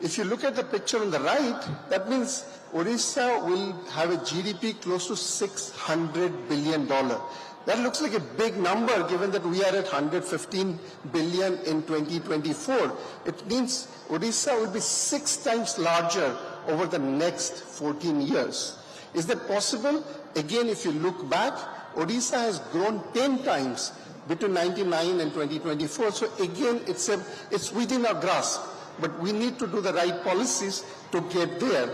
If you look at the picture on the right, that means Odisha will have a GDP close to $600 billion. That looks like a big number given that we are at 115 billion in 2024. It means Odisha will be 6 times larger over the next 14 years. Is that possible? Again, if you look back, Odisha has grown 10 times between 1999 and 2024. So again, it's within our grasp, but we need to do the right policies to get there.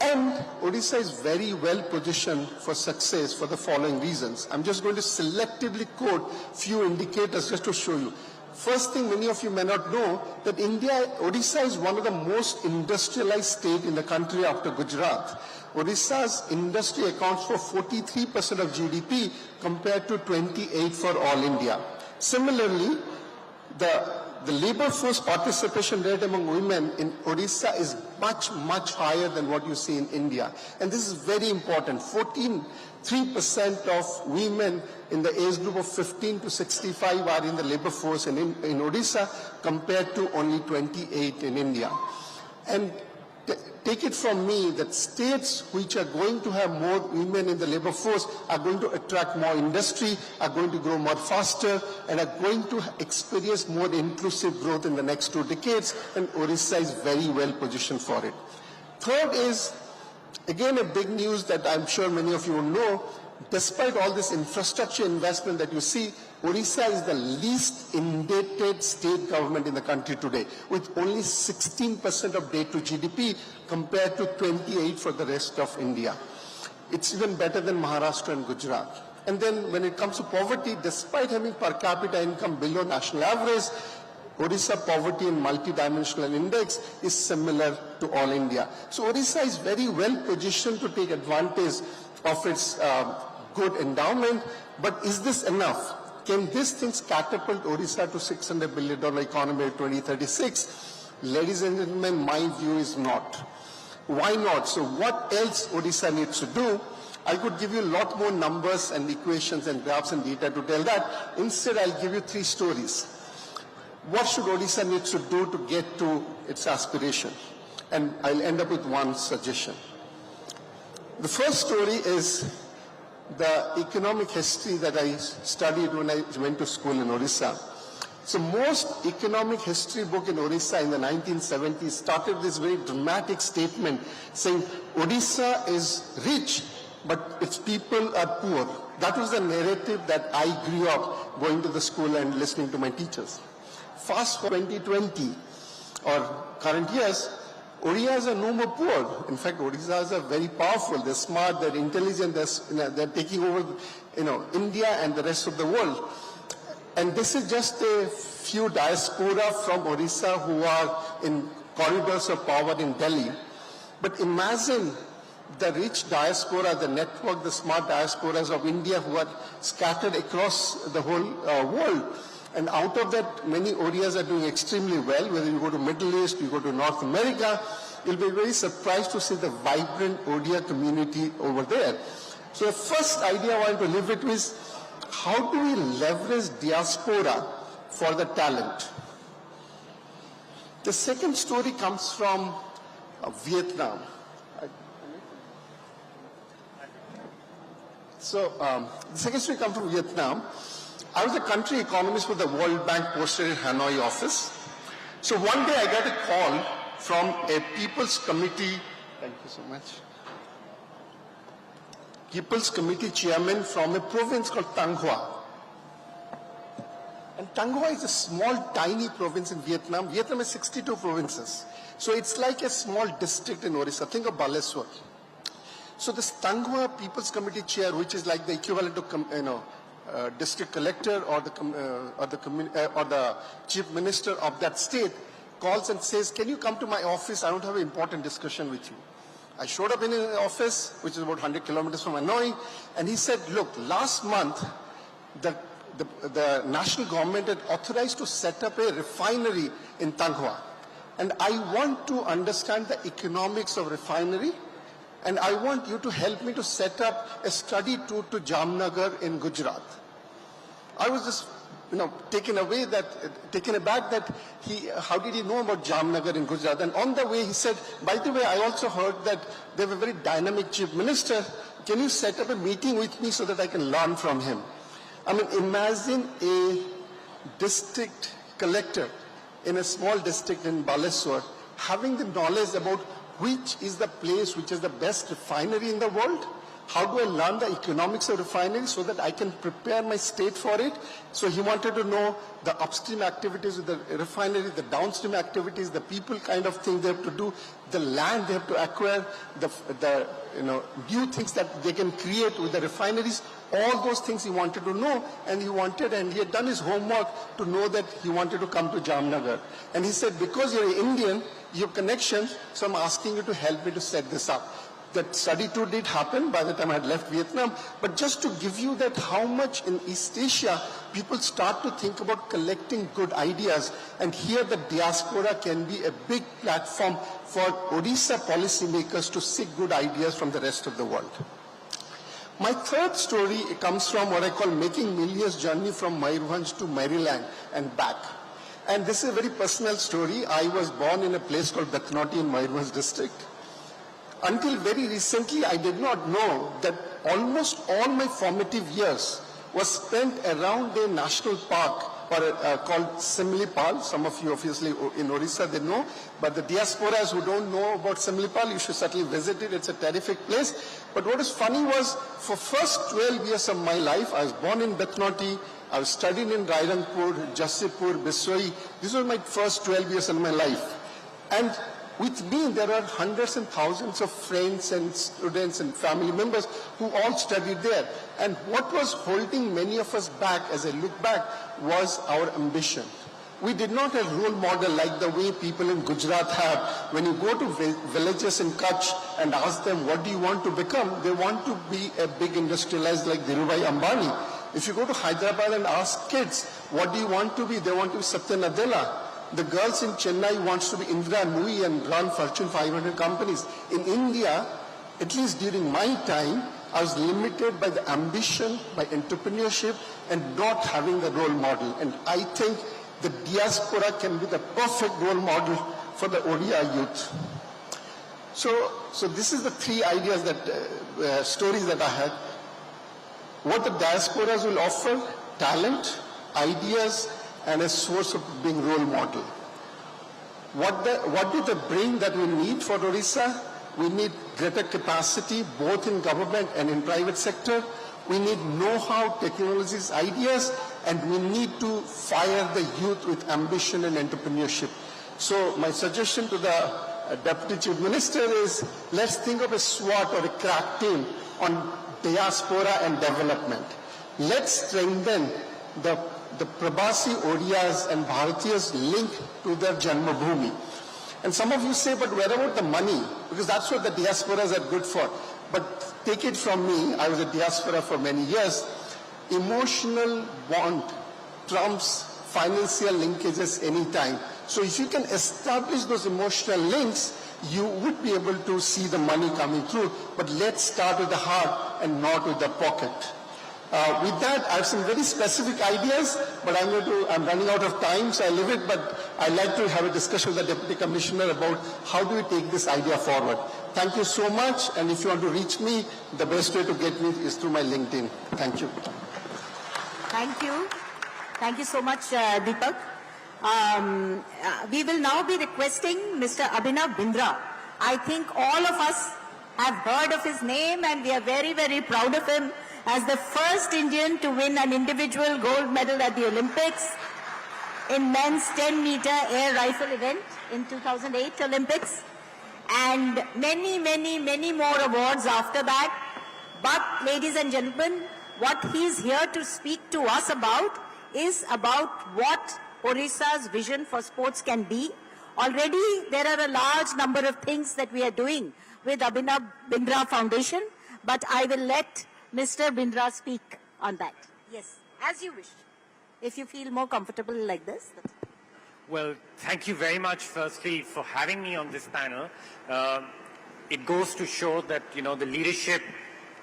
And Odisha is very well positioned for success for the following reasons. I'm just going to selectively quote few indicators just to show you. First thing, many of you may not know that Odisha is one of the most industrialized states in the country after Gujarat. Odisha's industry accounts for 43% of GDP compared to 28% for all India. Similarly, the labor force participation rate among women in Odisha is much higher than what you see in India. And this is very important. 3% of women in the age group of 15 to 65 are in the labor force in Odisha compared to only 28 in India. And take it from me that states which are going to have more women in the labor force are going to attract more industry, are going to grow more faster, and are going to experience more inclusive growth in the next 2 decades, and Odisha is very well positioned for it. Third is, again, a big news that I'm sure many of you will know. Despite all this infrastructure investment that you see, Odisha is the least indebted state government in the country today, with only 16% of debt to GDP compared to 28% for the rest of India. It's even better than Maharashtra and Gujarat. And then when it comes to poverty, despite having per capita income below national average, Odisha poverty and multidimensional index is similar to all India. So Odisha is very well positioned to take advantage of its good endowment. But is this enough? Can these things catapult Odisha to $600 billion economy in 2036? Ladies and gentlemen, my view is not. Why not? So what else Odisha needs to do? I could give you a lot more numbers and equations and graphs and data to tell that. Instead, I'll give you 3 stories. What should Odisha need to do to get to its aspiration? And I'll end up with one suggestion. The first story is the economic history that I studied when I went to school in Odisha. So most economic history book in Odisha in the 1970s started this very dramatic statement saying Odisha is rich, but its people are poor. That was the narrative that I grew up going to the school and listening to my teachers. Fast forward 2020 or current years, Odisas are no more poor. In fact, Odisas are very powerful. They're smart, they're intelligent, they're taking over, India and the rest of the world. And this is just a few diaspora from Odisha who are in corridors of power in Delhi. But imagine the rich diaspora, the network, the smart diasporas of India who are scattered across the whole world. And out of that, many Odias are doing extremely well. Whether you go to Middle East, you go to North America, you'll be very surprised to see the vibrant Odia community over there. So the first idea I want to leave it with, how do we leverage diaspora for the talent? The second story comes from Vietnam. So the second story comes from Vietnam. I was a country economist for the World Bank posted in Hanoi office. So one day I got a call from a People's Committee, thank you so much, People's Committee chairman from a province called Thanh Hoa. And Thanh Hoa is a small, tiny province in Vietnam. Vietnam has 62 provinces. So it's like a small district in Odisha. Think of Baleswar. So this Thanh Hoa People's Committee chair, which is like the equivalent to, district collector or the chief minister of that state, calls and says, can you come to my office? I want to have an important discussion with you. I showed up in his office, which is about 100 kilometers from Hanoi, and he said, look, last month, the national government had authorized to set up a refinery in Thanh Hoa. And I want to understand the economics of refinery, and I want you to help me to set up a study tour to Jamnagar in Gujarat. I was just taken aback that how did he know about Jamnagar in Gujarat? And on the way he said, by the way, I also heard that they have a very dynamic chief minister. Can you set up a meeting with me so that I can learn from him? I mean, imagine a district collector in a small district in Baleswar having the knowledge about which is the place which is the best refinery in the world. How do I learn the economics of refinery so that I can prepare my state for it? So he wanted to know the upstream activities of the refinery, the downstream activities, the people kind of thing they have to do, the land they have to acquire, the new things that they can create with the refineries. All those things he wanted to know, and he had done his homework to know that he wanted to come to Jamnagar. And he said, because you're Indian, you have connections, so I'm asking you to help me to set this up. That study tour did happen by the time I had left Vietnam, but just to give you that how much in East Asia people start to think about collecting good ideas, and here the diaspora can be a big platform for Odisha policymakers to seek good ideas from the rest of the world. My third story comes from what I call Making Millions journey from Mayurbhanj to Maryland and back. And this is a very personal story. I was born in a place called Bethnoti in Mayurbhanj district. Until very recently, I did not know that almost all my formative years was spent around a national park called Simlipal. Some of you obviously in Orissa, they know. But the diasporas who don't know about Simlipal, you should certainly visit it. It's a terrific place. But what is funny was, for first 12 years of my life, I was born in Bethnoti. I was studying in Rairangpur, Jassipur, Biswai. These were my first 12 years of my life. And with me, there are hundreds and thousands of friends and students and family members who all studied there. And what was holding many of us back, as I look back, was our ambition. We did not have role model like the way people in Gujarat have. When you go to villages in Kutch and ask them, what do you want to become? They want to be a big industrialist like Dhirubhai Ambani. If you go to Hyderabad and ask kids, what do you want to be? They want to be Satya Nadella. The girls in Chennai wants to be Indra Nui and run Fortune 500 companies. In India, at least during my time, I was limited by the ambition, by entrepreneurship, and not having the role model. And I think the diaspora can be the perfect role model for the Odia youth. So this is the three ideas that, stories that I had. What the diasporas will offer: talent, ideas, and a source of being role model. What do they bring that we need for Odisha? We need greater capacity, both in government and in private sector. We need know-how, technologies, ideas, and we need to fire the youth with ambition and entrepreneurship. So my suggestion to the Deputy Chief Minister is, let's think of a SWAT or a crack team on diaspora and development. Let's strengthen the Prabhasi Odiyas and Bharatiyas linked to their Janmabhoomi. And some of you say, but where about the money? Because that's what the diasporas are good for. But take it from me, I was a diaspora for many years. Emotional bond trumps financial linkages anytime. So if you can establish those emotional links, you would be able to see the money coming through. But let's start with the heart and not with the pocket. With that, I have some very specific ideas, but I'm running out of time, so I leave it, but I'd like to have a discussion with the Deputy Commissioner about how do we take this idea forward. Thank you so much, and if you want to reach me, the best way to get me is through my LinkedIn. Thank you. Thank you. Thank you so much, Deepak. We will now be requesting Mr. Abhinav Bindra. I think all of us have heard of his name, and we are very, very proud of him as the first Indian to win an individual gold medal at the Olympics in men's 10-meter air rifle event in 2008 Olympics, and many, many, many more awards after that. But, ladies and gentlemen, what he's here to speak to us about is about what Odisha's vision for sports can be. Already, there are a large number of things that we are doing with Abhinav Bindra Foundation, but I will let Mr. Bindra speak on that. Yes, as you wish. If you feel more comfortable like this. Well, thank you very much, firstly, for having me on this panel. It goes to show that, the leadership,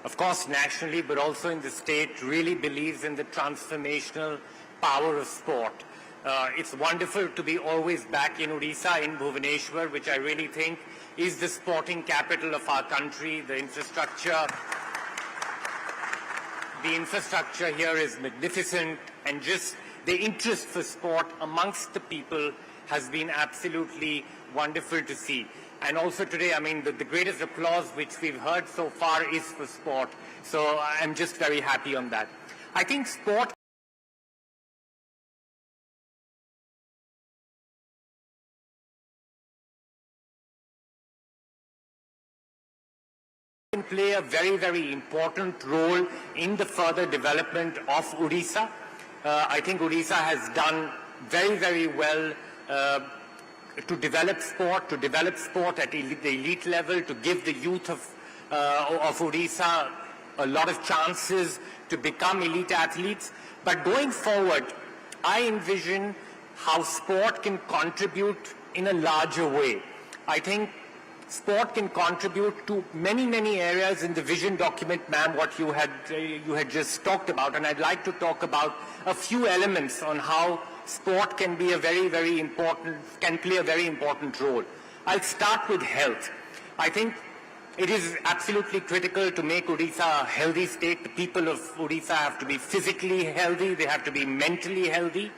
of course, nationally, but also in the state, really believes in the transformational power of sport. It's wonderful to be always back in Odisha, in Bhubaneswar, which I really think is the sporting capital of our country. The infrastructure here is magnificent, and just the interest for sport amongst the people has been absolutely wonderful to see. And also today, I mean, the greatest applause which we've heard so far is for sport. So I'm just very happy on that. I think sport can play a very, very important role in the further development of Odisha. I think Odisha has done very, very well to develop sport at the elite level, to give the youth of Odisha a lot of chances to become elite athletes. But going forward, I envision how sport can contribute in a larger way. I think sport can contribute to many, many areas in the vision document, ma'am, what you had just talked about. And I'd like to talk about a few elements on how sport can be play a very important role. I'll start with health. I think it is absolutely critical to make Odisha a healthy state. The people of Odisha have to be physically healthy, they have to be mentally healthy.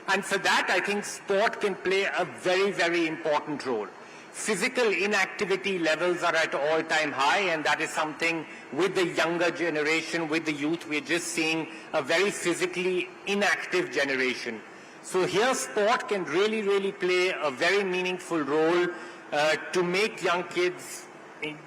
And for that, I think sport can play a very, very important role. Physical inactivity levels are at all-time high, and that is something with the younger generation, with the youth, we're just seeing a very physically inactive generation. So here sport can really, really play a very meaningful role to make young kids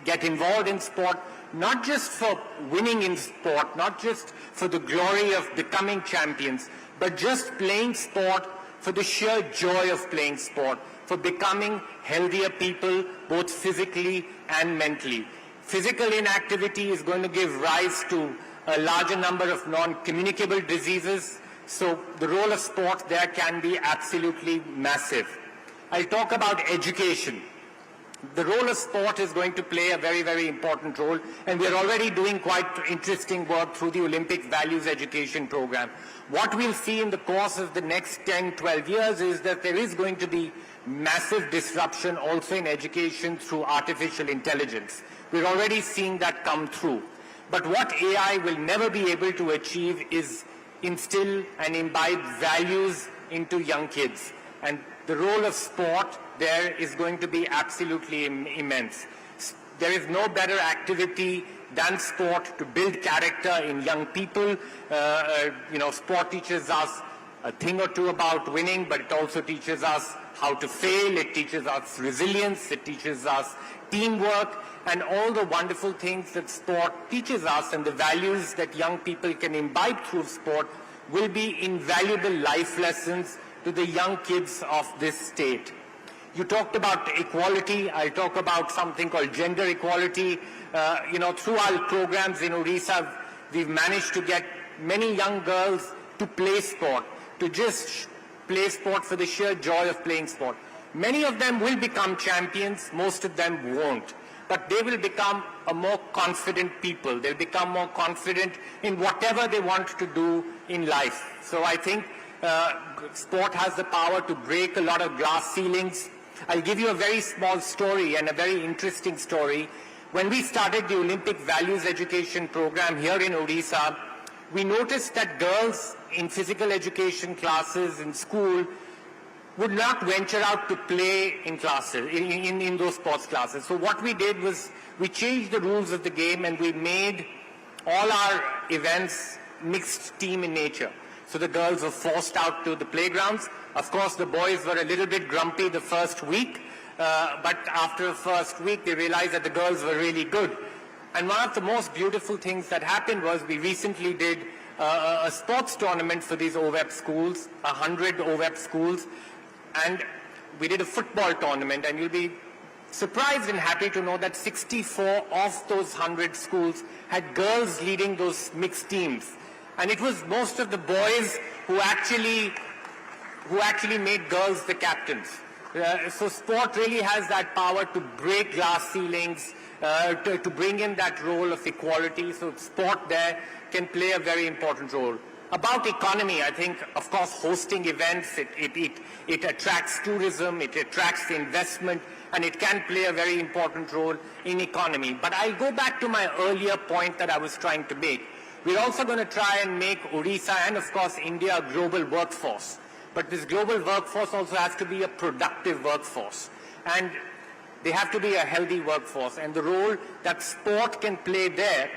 get involved in sport, not just for winning in sport, not just for the glory of becoming champions, but just playing sport for the sheer joy of playing sport, for becoming healthier people, both physically and mentally. Physical inactivity is going to give rise to a larger number of non-communicable diseases, so the role of sport there can be absolutely massive. I'll talk about education. The role of sport is going to play a very, very important role, and we're already doing quite interesting work through the Olympic Values Education Program. What we'll see in the course of the next 10, 12 years is that there is going to be massive disruption also in education through artificial intelligence. We're already seeing that come through. But what AI will never be able to achieve is instill and imbibe values into young kids. And the role of sport there is going to be absolutely immense. There is no better activity than sport to build character in young people. Sport teaches us a thing or two about winning, but it also teaches us how to fail, it teaches us resilience, it teaches us teamwork, and all the wonderful things that sport teaches us, and the values that young people can imbibe through sport will be invaluable life lessons to the young kids of this state. You talked about equality. I'll talk about something called gender equality. Through our programs in Odisha, we've managed to get many young girls to play sport, to just play sport for the sheer joy of playing sport. Many of them will become champions, most of them won't. But they will become a more confident people. They'll become more confident in whatever they want to do in life. So I think sport has the power to break a lot of glass ceilings. I'll give you a very small story and a very interesting story. When we started the Olympic Values Education Program here in Odisha, we noticed that girls in physical education classes in school would not venture out to play in classes, in those sports classes. So what we did was we changed the rules of the game and we made all our events mixed team in nature. So the girls were forced out to the playgrounds. Of course, the boys were a little bit grumpy the first week, but after the first week, they realized that the girls were really good. And one of the most beautiful things that happened was we recently did a sports tournament for these OVEP schools, 100 OVEP schools, and we did a football tournament, and you'll be surprised and happy to know that 64 of those 100 schools had girls leading those mixed teams. And it was most of the boys who actually made girls the captains. So sport really has that power to break glass ceilings, to bring in that role of equality. So sport there can play a very important role. About economy, I think, of course, hosting events, it attracts tourism, it attracts investment, and it can play a very important role in economy. But I'll go back to my earlier point that I was trying to make. We're also going to try and make Odisha and, of course, India a global workforce. But this global workforce also has to be a productive workforce. And they have to be a healthy workforce. And the role that sport can play there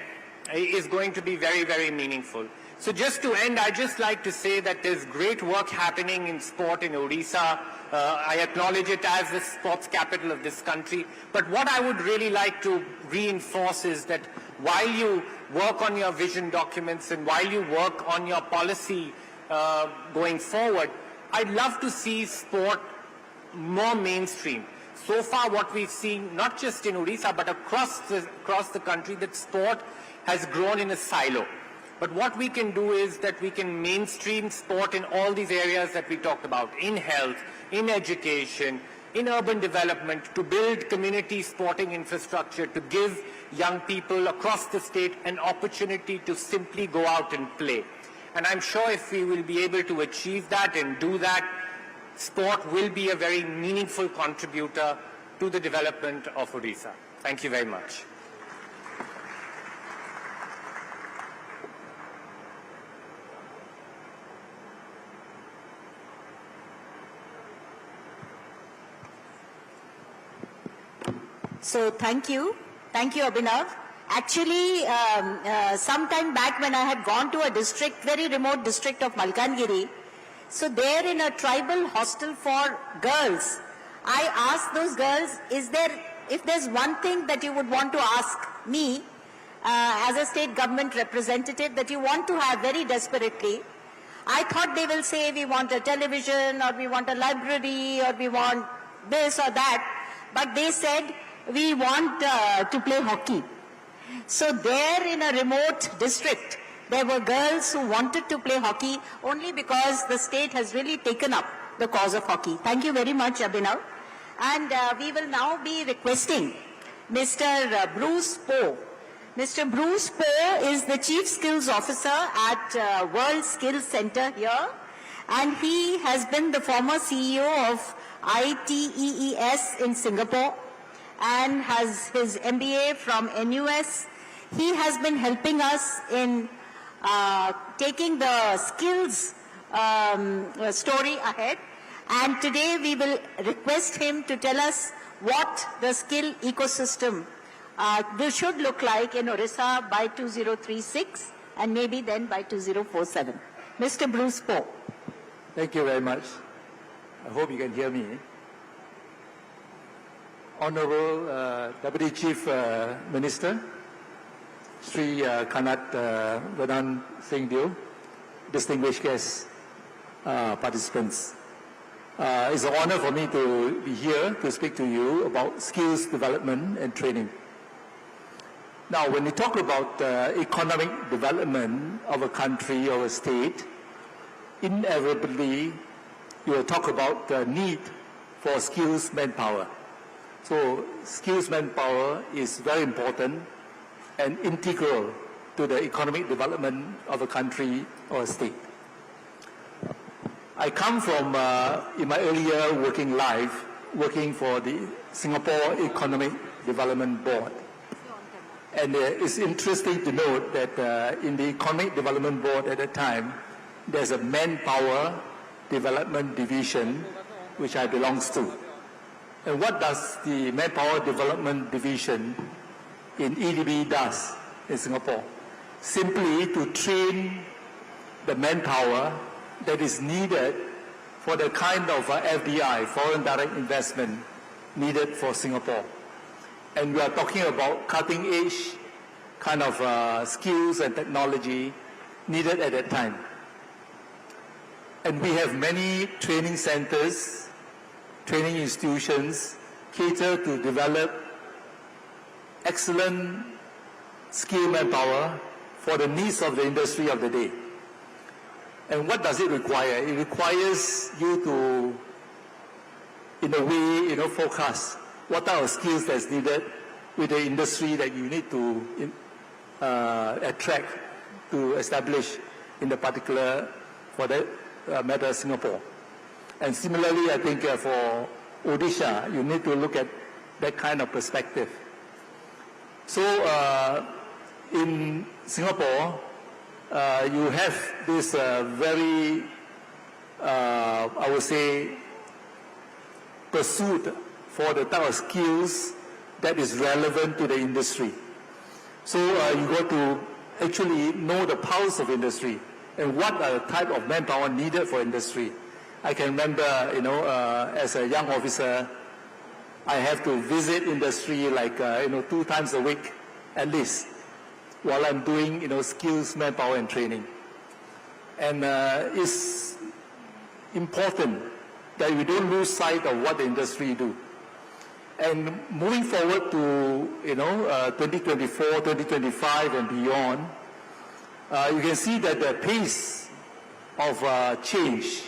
is going to be very, very meaningful. So just to end, I'd just like to say that there's great work happening in sport in Odisha. I acknowledge it as the sports capital of this country. But what I would really like to reinforce is that while you work on your vision documents and while you work on your policy going forward, I'd love to see sport more mainstream. So far what we've seen, not just in Odisha, but across the country, that sport has grown in a silo. But what we can do is that we can mainstream sport in all these areas that we talked about, in health, in education, in urban development, to build community sporting infrastructure, to give young people across the state an opportunity to simply go out and play. And I'm sure if we will be able to achieve that and do that, sport will be a very meaningful contributor to the development of Odisha. Thank you very much. So thank you. Thank you, Abhinav. Actually, some time back when I had gone to a district, very remote district of Malkangiri, so there in a tribal hostel for girls, I asked those girls, if there's one thing that you would want to ask me as a state government representative that you want to have very desperately, I thought they will say we want a television or we want a library or we want this or that, but they said we want to play hockey. So there in a remote district, there were girls who wanted to play hockey only because the state has really taken up the cause of hockey. Thank you very much, Abhinav. And we will now be requesting Mr. Bruce Poe. Mr. Bruce Poe is the Chief Skills Officer at World Skills Center here. And he has been the former CEO of ITEES in Singapore and has his MBA from NUS. He has been helping us in taking the skills story ahead. And today we will request him to tell us what the skill ecosystem should look like in Orissa by 2036 and maybe then by 2047. Mr. Bruce Poe. Thank you very much. I hope you can hear me. Honorable Deputy Chief Minister, Sri Kanat Vadan Singh Deo, distinguished guests, participants. It's an honor for me to be here to speak to you about skills development and training. Now, when we talk about economic development of a country or a state, inevitably you will talk about the need for skills manpower. So skills manpower is very important and integral to the economic development of a country or a state. I come from, in my earlier working life, working for the Singapore Economic Development Board. And it's interesting to note that in the Economic Development Board at that time, there's a manpower development division which I belongs to. And what does the Manpower Development Division in EDB does in Singapore? Simply to train the manpower that is needed for the kind of FDI, foreign direct investment, needed for Singapore. And we are talking about cutting edge kind of skills and technology needed at that time. And we have many training centers, training institutions cater to develop excellent skilled manpower for the needs of the industry of the day. And what does it require? It requires you to, in a way, forecast what are the skills that's needed with the industry that you need to attract, to establish. in the particular, for that matter, Singapore. And similarly, I think for Odisha, you need to look at that kind of perspective. So in Singapore, you have this very, I would say, pursuit for the type of skills that is relevant to the industry. So you got to actually know the pulse of industry and what are the type of manpower needed for industry. I can remember, as a young officer, I have to visit industry like, 2 times a week at least, while I'm doing, skills, manpower, and training. And it's important that we don't lose sight of what the industry do. And moving forward to, 2024, 2025, and beyond, you can see that the pace of change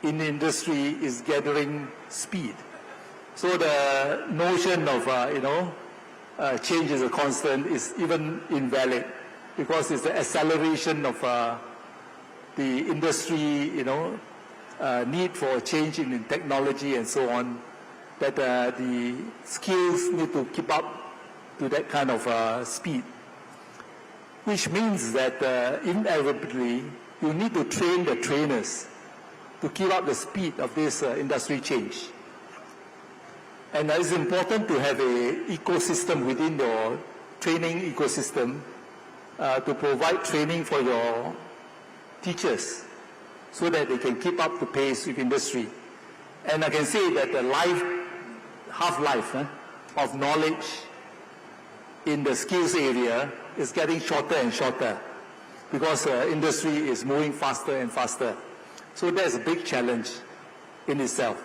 in the industry is gathering speed. So the notion of, change is a constant is even invalid, because it's the acceleration of the industry, need for change in technology and so on, that the skills need to keep up to that kind of speed. Which means that inevitably you need to train the trainers to keep up the speed of this industry change. And it's important to have an ecosystem within your training ecosystem to provide training for your teachers so that they can keep up the pace with industry. And I can say that the half-life of knowledge in the skills area is getting shorter and shorter because industry is moving faster and faster. So that's a big challenge in itself.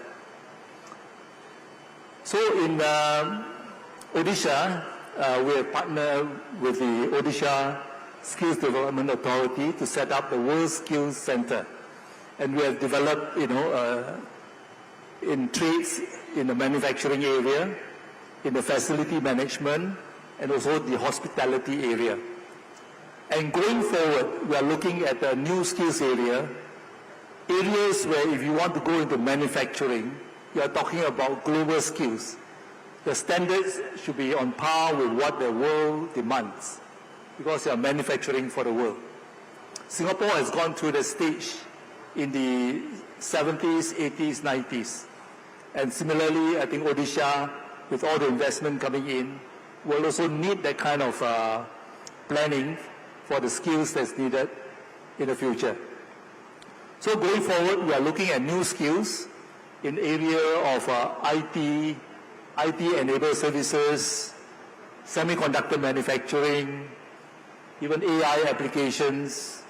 So in Odisha, we have partnered with the Odisha Skills Development Authority to set up the World Skills Center. And we have developed, in trades, in the manufacturing area, in the facility management, and also the hospitality area. And going forward, we are looking at a new skills area, areas where if you want to go into manufacturing, you are talking about global skills. The standards should be on par with what the world demands, because you are manufacturing for the world. Singapore has gone through the stage in the 70s, 80s, 90s. And similarly, I think Odisha, with all the investment coming in, will also need that kind of planning for the skills that's needed in the future. So going forward, we are looking at new skills in area of IT-enabled services, semiconductor manufacturing, even AI applications,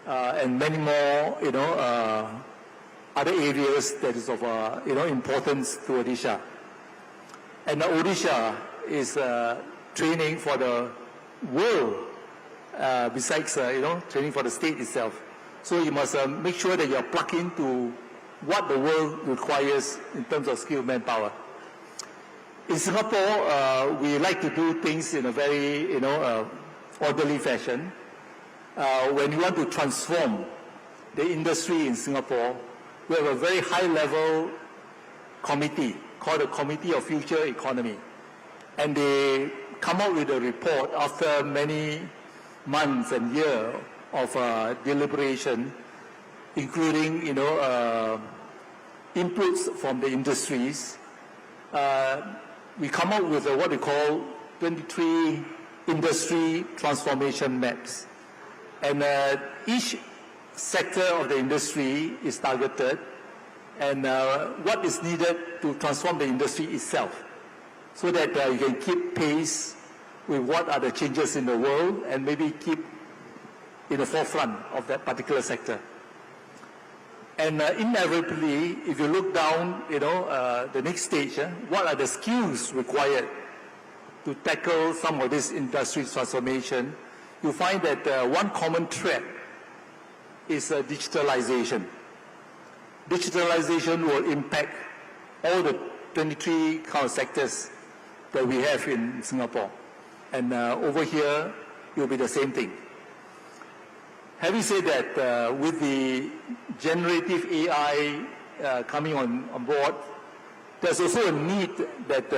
and many more, other areas that is of, importance to Odisha. And Odisha is training for the world, besides, training for the state itself. So you must make sure that you are plugged into what the world requires in terms of skilled manpower. In Singapore, we like to do things in a very, orderly fashion. When you want to transform the industry in Singapore, we have a very high-level committee called the Committee of Future Economy. And they come out with a report after many months and years of deliberation, including, inputs from the industries. We come up with what we call 23 industry transformation maps. And each sector of the industry is targeted, and what is needed to transform the industry itself, so that you can keep pace with what are the changes in the world and maybe keep in the forefront of that particular sector. And inevitably, if you look down, the next stage, what are the skills required to tackle some of this industry transformation, you find that one common thread is digitalization. Digitalization will impact all the 23 kind of sectors that we have in Singapore. And over here, it will be the same thing. having said that, with the generative AI coming on board, there's also a need that,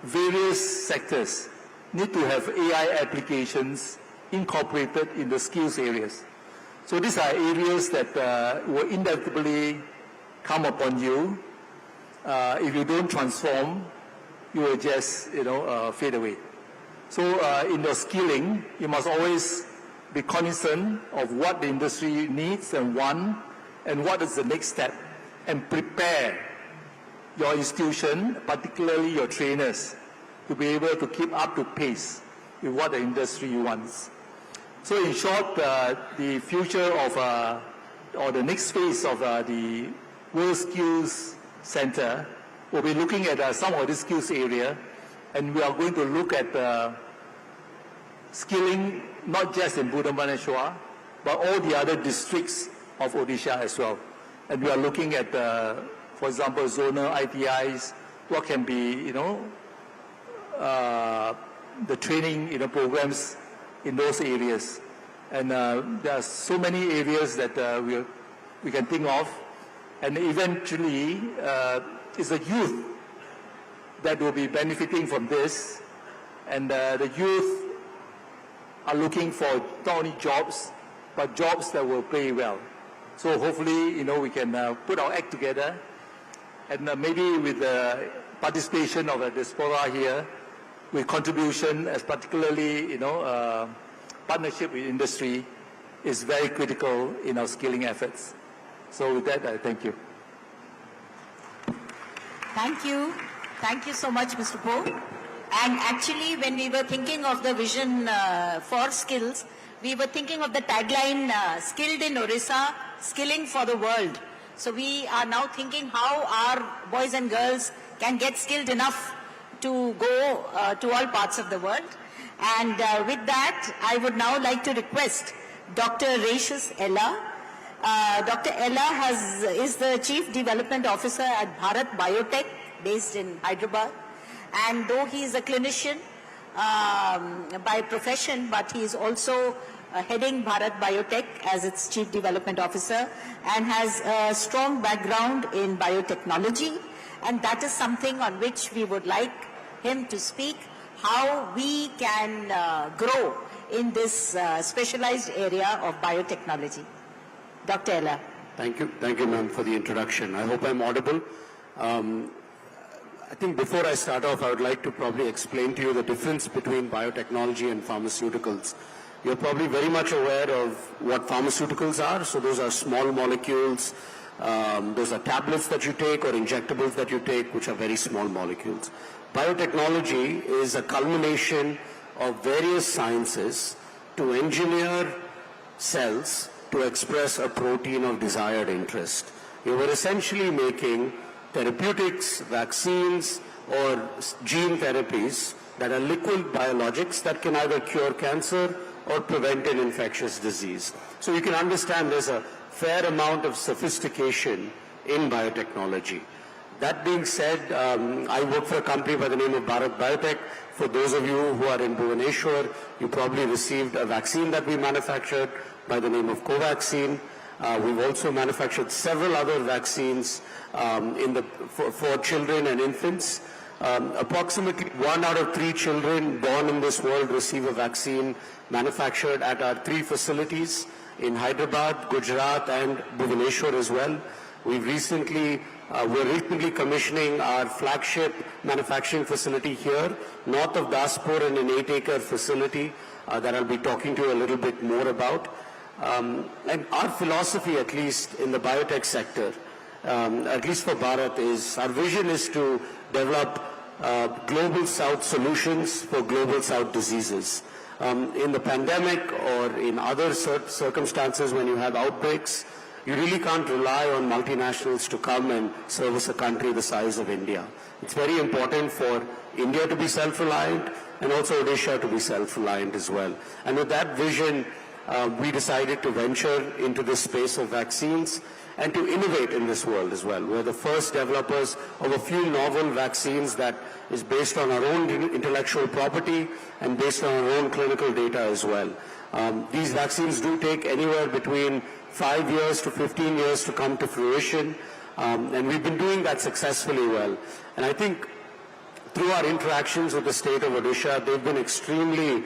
various sectors need to have AI applications incorporated in the skills areas. So these are areas that will inevitably come upon you. If you don't transform, you will just, fade away. So in your skilling, you must always be cognizant of what the industry needs and wants, and what is the next step, and prepare your institution, particularly your trainers, to be able to keep up to pace with what the industry wants. So in short, the future of, or the next phase of the World Skills Center will be looking at some of the skills area, and we are going to look at skilling not just in Bhutan, but all the other districts of Odisha as well. And we are looking at, for example, zonal ITIs, what can be, the training, programs in those areas. And there are so many areas that we can think of. And eventually, it's the youth that will be benefiting from this. And the youth are looking for not only jobs, but jobs that will pay well. So hopefully, we can put our act together, and maybe with the participation of the diaspora here, with contribution, as particularly, partnership with industry is very critical in our skilling efforts. So with that, I thank you. Thank you. Thank you so much, Mr. Poe. And actually, when we were thinking of the vision for skills, we were thinking of the tagline, skilled in Orissa, skilling for the world. So we are now thinking how our boys and girls can get skilled enough to go to all parts of the world. And with that, I would now like to request Dr. Rachis Ella. Dr. Ella is the Chief Development Officer at Bharat Biotech, based in Hyderabad. And though he is a clinician by profession, but he is also heading Bharat Biotech as its Chief Development Officer, and has a strong background in biotechnology. And that is something on which we would like him to speak, how we can grow in this specialized area of biotechnology. Dr. Ella. Thank you, ma'am, for the introduction. I hope I'm audible. I think before I start off, I would like to probably explain to you the difference between biotechnology and pharmaceuticals. You're probably very much aware of what pharmaceuticals are. So those are small molecules. Those are tablets that you take or injectables that you take, which are very small molecules. Biotechnology is a culmination of various sciences to engineer cells to express a protein of desired interest. You were essentially making therapeutics, vaccines, or gene therapies that are liquid biologics that can either cure cancer or prevent an infectious disease. So you can understand there's a fair amount of sophistication in biotechnology. That being said, I work for a company by the name of Bharat Biotech. For those of you who are in Bhubaneswar, you probably received a vaccine that we manufactured by the name of Covaxin. We've also manufactured several other vaccines for children and infants. Approximately 1 out of 3 children born in this world receive a vaccine manufactured at our 3 facilities in Hyderabad, Gujarat, and Bhubaneswar as well. We're recently commissioning our flagship manufacturing facility here, north of Daspur, in an 8-acre facility that I'll be talking to you a little bit more about. And our philosophy, at least in the biotech sector, at least for Bharat, is our vision is to develop global South solutions for global South diseases. In the pandemic or in other circumstances when you have outbreaks, you really can't rely on multinationals to come and service a country the size of India. It's very important for India to be self-reliant and also Odisha to be self-reliant as well. And with that vision, we decided to venture into this space of vaccines and to innovate in this world as well. We're the first developers of a few novel vaccines that is based on our own intellectual property and based on our own clinical data as well. These vaccines do take anywhere between 5 years to 15 years to come to fruition, and we've been doing that successfully well. And I think through our interactions with the state of Odisha, they've been extremely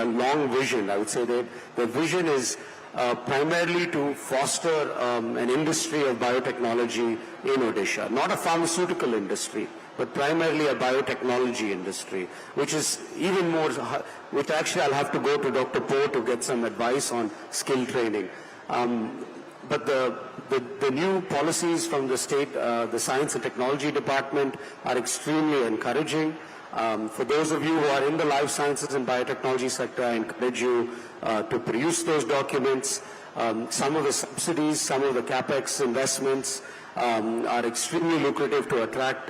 long vision. I would say that their vision is primarily to foster an industry of biotechnology in Odisha, not a pharmaceutical industry, but primarily a biotechnology industry, which is even more, which actually I'll have to go to Dr. Poe to get some advice on skill training. But the new policies from the state, the Science and Technology Department are extremely encouraging. For those of you who are in the life sciences and biotechnology sector, I encourage you to produce those documents. Some of the subsidies, some of the capex investments are extremely lucrative to attract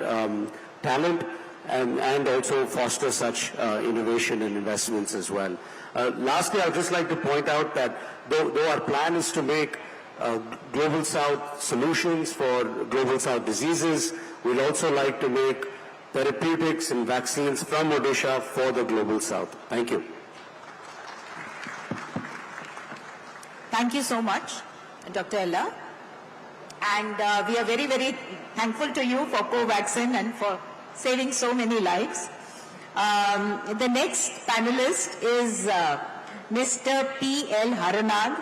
talent and also foster such innovation and investments as well. Lastly, I would just like to point out that though our plan is to make Global South solutions for Global South diseases, we'd also like to make therapeutics and vaccines from Odisha for the Global South. Thank you. Thank you so much, Dr. Ella. And we are very, very thankful to you for Covaxin and for saving so many lives. The next panelist is Mr. P.L. Haranag.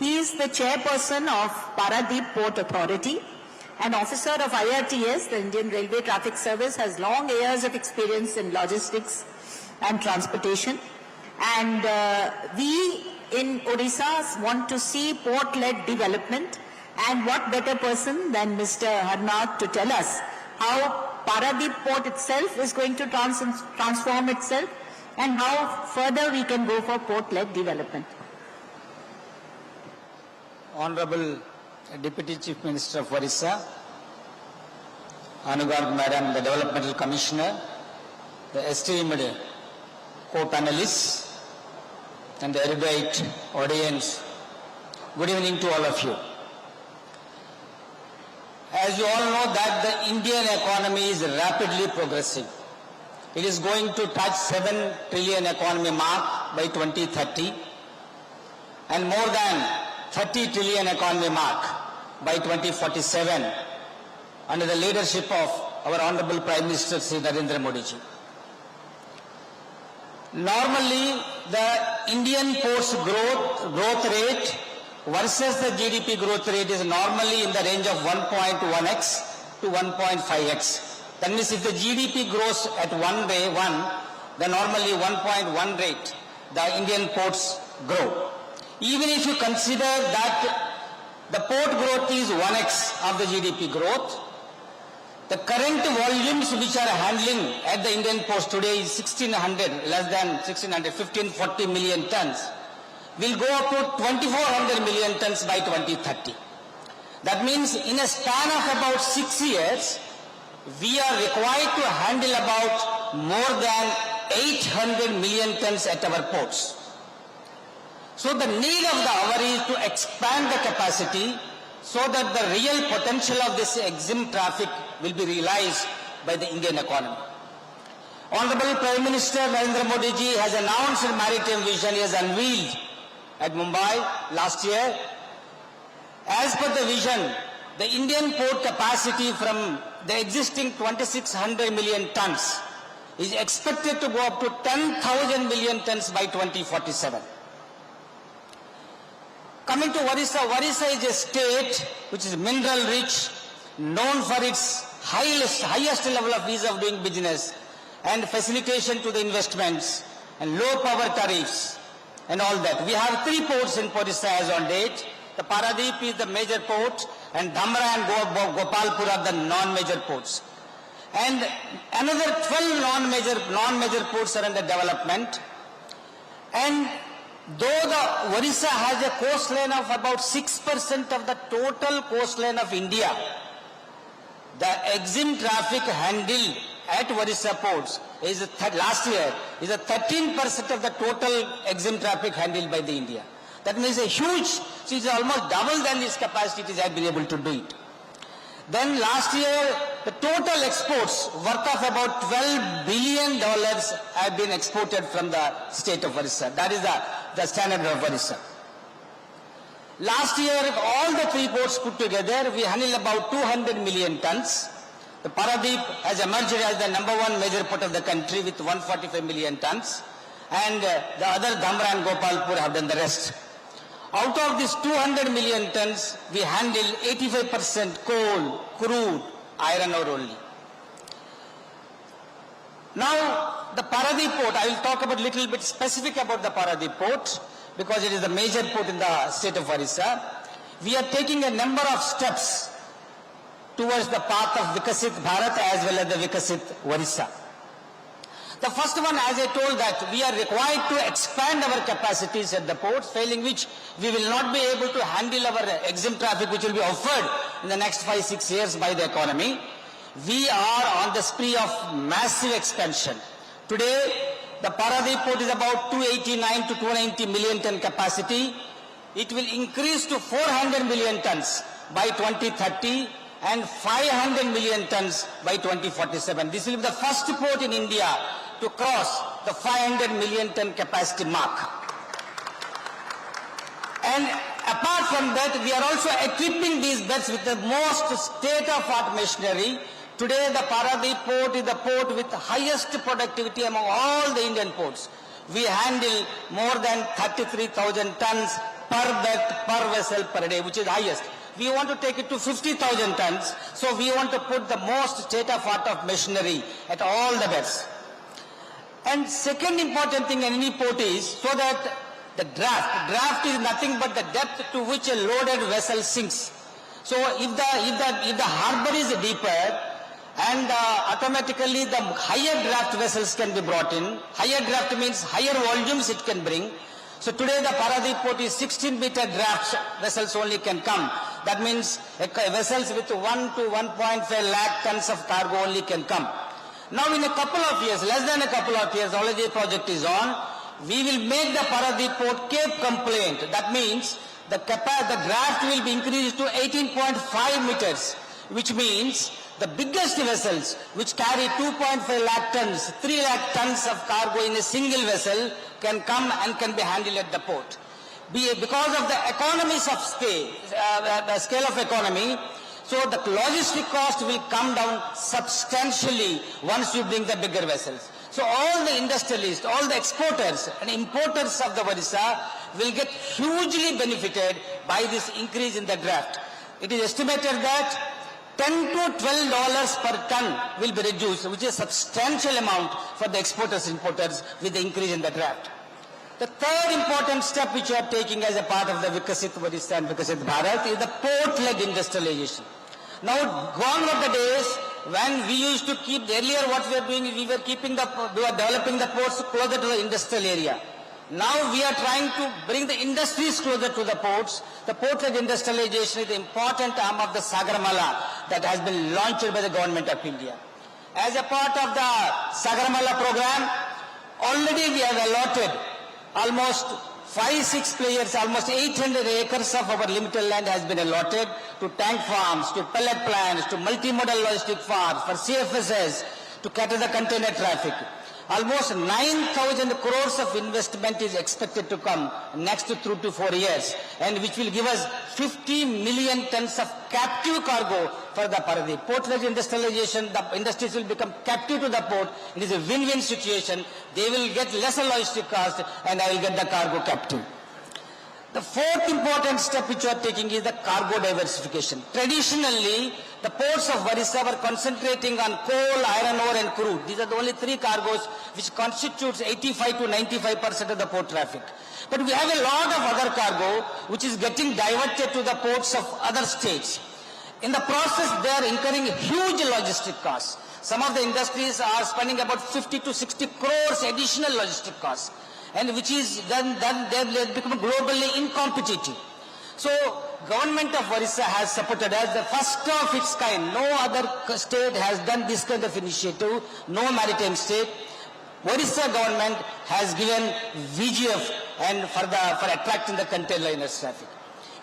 He is the chairperson of Paradeep Port Authority. An officer of IRTS, the Indian Railway Traffic Service, has long years of experience in logistics and transportation. And we in Odisha want to see port-led development, and what better person than Mr. Haranag to tell us how Paradeep Port itself is going to transform itself and how further we can go for port-led development. Honorable Deputy Chief Minister of Odisha, Honorable Madam, the Developmental Commissioner, the esteemed co-panelists, and the erudite audience, good evening to all of you. As you all know that the Indian economy is rapidly progressing. It is going to touch 7 trillion economy mark by 2030 and more than 30 trillion economy mark by 2047 under the leadership of our Honorable Prime Minister Sri Narendra Modi ji. Normally, the Indian ports growth rate versus the GDP growth rate is normally in the range of 1.1x to 1.5x. That means if the GDP grows at 1, then normally 1.1 rate the Indian ports grow. Even if you consider that the port growth is 1x of the GDP growth, the current volumes which are handling at the Indian ports today is 1600, less than 1600, 1540 million tons, will go up to 2400 million tons by 2030. That means in a span of about 6 years, we are required to handle about more than 800 million tons at our ports. So the need of the hour is to expand the capacity so that the real potential of this EXIM traffic will be realized by the Indian economy. Honorable Prime Minister Narendra Modi ji has announced a maritime vision he has unveiled at Mumbai last year. As per the vision, the Indian port capacity from the existing 2600 million tons is expected to go up to 10,000 million tons by 2047. Coming to Odisha, Odisha is a state which is mineral rich, known for its highest level of ease of doing business and facilitation to the investments and low power tariffs and all that. We have 3 ports in Odisha as on date. The Paradeep is the major port and Dhamra and Gopalpur are the non-major ports. And another 12 non-major ports are under development. And though the Odisha has a coastline of about 6% of the total coastline of India, the EXIM traffic handled at Odisha ports last year is a 13% of the total EXIM traffic handled by the India. That means a huge, so it's almost double than its capacity it has been able to do it. Then last year, the total exports worth of about $12 billion have been exported from the state of Orissa. That is the standard of Orissa. Last year, all the three ports put together, we handled about 200 million tons. The Paradeep has emerged as the #1 major port of the country with 145 million tons. And the other Dhamra and Gopalpur have done the rest. Out of these 200 million tons, we handle 85% coal, crude, iron ore only. Now, the Paradeep port, I will talk about little bit specific about the Paradeep port because it is the major port in the state of Orissa. We are taking a number of steps towards the path of Vikasit Bharat as well as the Vikasit Orissa. The first one, as I told, that we are required to expand our capacities at the ports, failing which we will not be able to handle our EXIM traffic which will be offered in the next 5-6 years by the economy. We are on the spree of massive expansion. Today, the Paradeep port is about 289 to 290 million ton capacity. It will increase to 400 million tons by 2030 and 500 million tons by 2047. This will be the first port in India to cross the 500 million ton capacity mark. And apart from that, we are also equipping these berths with the most state-of-art machinery. Today, the Paradeep port is the port with the highest productivity among all the Indian ports. We handle more than 33,000 tons per berth, per vessel per day, which is highest. We want to take it to 50,000 tons, so we want to put the most state-of-art of machinery at all the berths. And second important thing in any port is so that the draft is nothing but the depth to which a loaded vessel sinks. So if the harbor is deeper, and automatically the higher draft vessels can be brought in. Higher draft means higher volumes it can bring. So today the Paradeep port is 16-meter draft vessels only can come. That means vessels with 1 to 1.5 lakh tons of cargo only can come. Now in a couple of years, less than a couple of years, already the project is on, we will make the Paradeep port Cape compliant. That means the draft will be increased to 18.5 meters, which means the biggest vessels which carry 2.5 lakh tons, 3 lakh tons of cargo in a single vessel can come and can be handled at the port. Because of the economies of scale, the scale of economy, so the logistic cost will come down substantially once you bring the bigger vessels. So all the industrialists, all the exporters and importers of the Orissa will get hugely benefited by this increase in the draft. It is estimated that $10 to $12 per ton will be reduced, which is a substantial amount for the exporters and importers with the increase in the draft. The third important step which we are taking as a part of the Vikasit Orissa and Vikasit Bharat is the port-led industrialization. Now, gone are the days when we used to keep, earlier what we were doing is we were developing the ports closer to the industrial area. Now we are trying to bring the industries closer to the ports. The port-led industrialization is the important arm of the Sagarmala that has been launched by the government of India. As a part of the Sagarmala program, already we have allotted almost 5-6 players, almost 800 acres of our limited land has been allotted to tank farms, to pellet plants, to multimodal logistic farms, for CFSs, to cater the container traffic. Almost 9,000 crores of investment is expected to come next 3 to 4 years, and which will give us 50 million tons of captive cargo for the Paradeep. Port-led industrialization, the industries will become captive to the port. It is a win-win situation. They will get lesser logistic cost, and I will get the cargo captive. The fourth important step which we are taking is the cargo diversification. Traditionally, the ports of Orissa were concentrating on coal, iron ore and crude. These are the only three cargoes which constitutes 85 to 95% of the port traffic. But we have a lot of other cargo which is getting diverted to the ports of other states. In the process, they are incurring huge logistic costs. Some of the industries are spending about 50 to 60 crores additional logistic costs, and which is then they have become globally incompetitive. So government of Orissa has supported us, the first of its kind. No other state has done this kind of initiative, no maritime state. Orissa government has given VGF and for attracting the container liners traffic.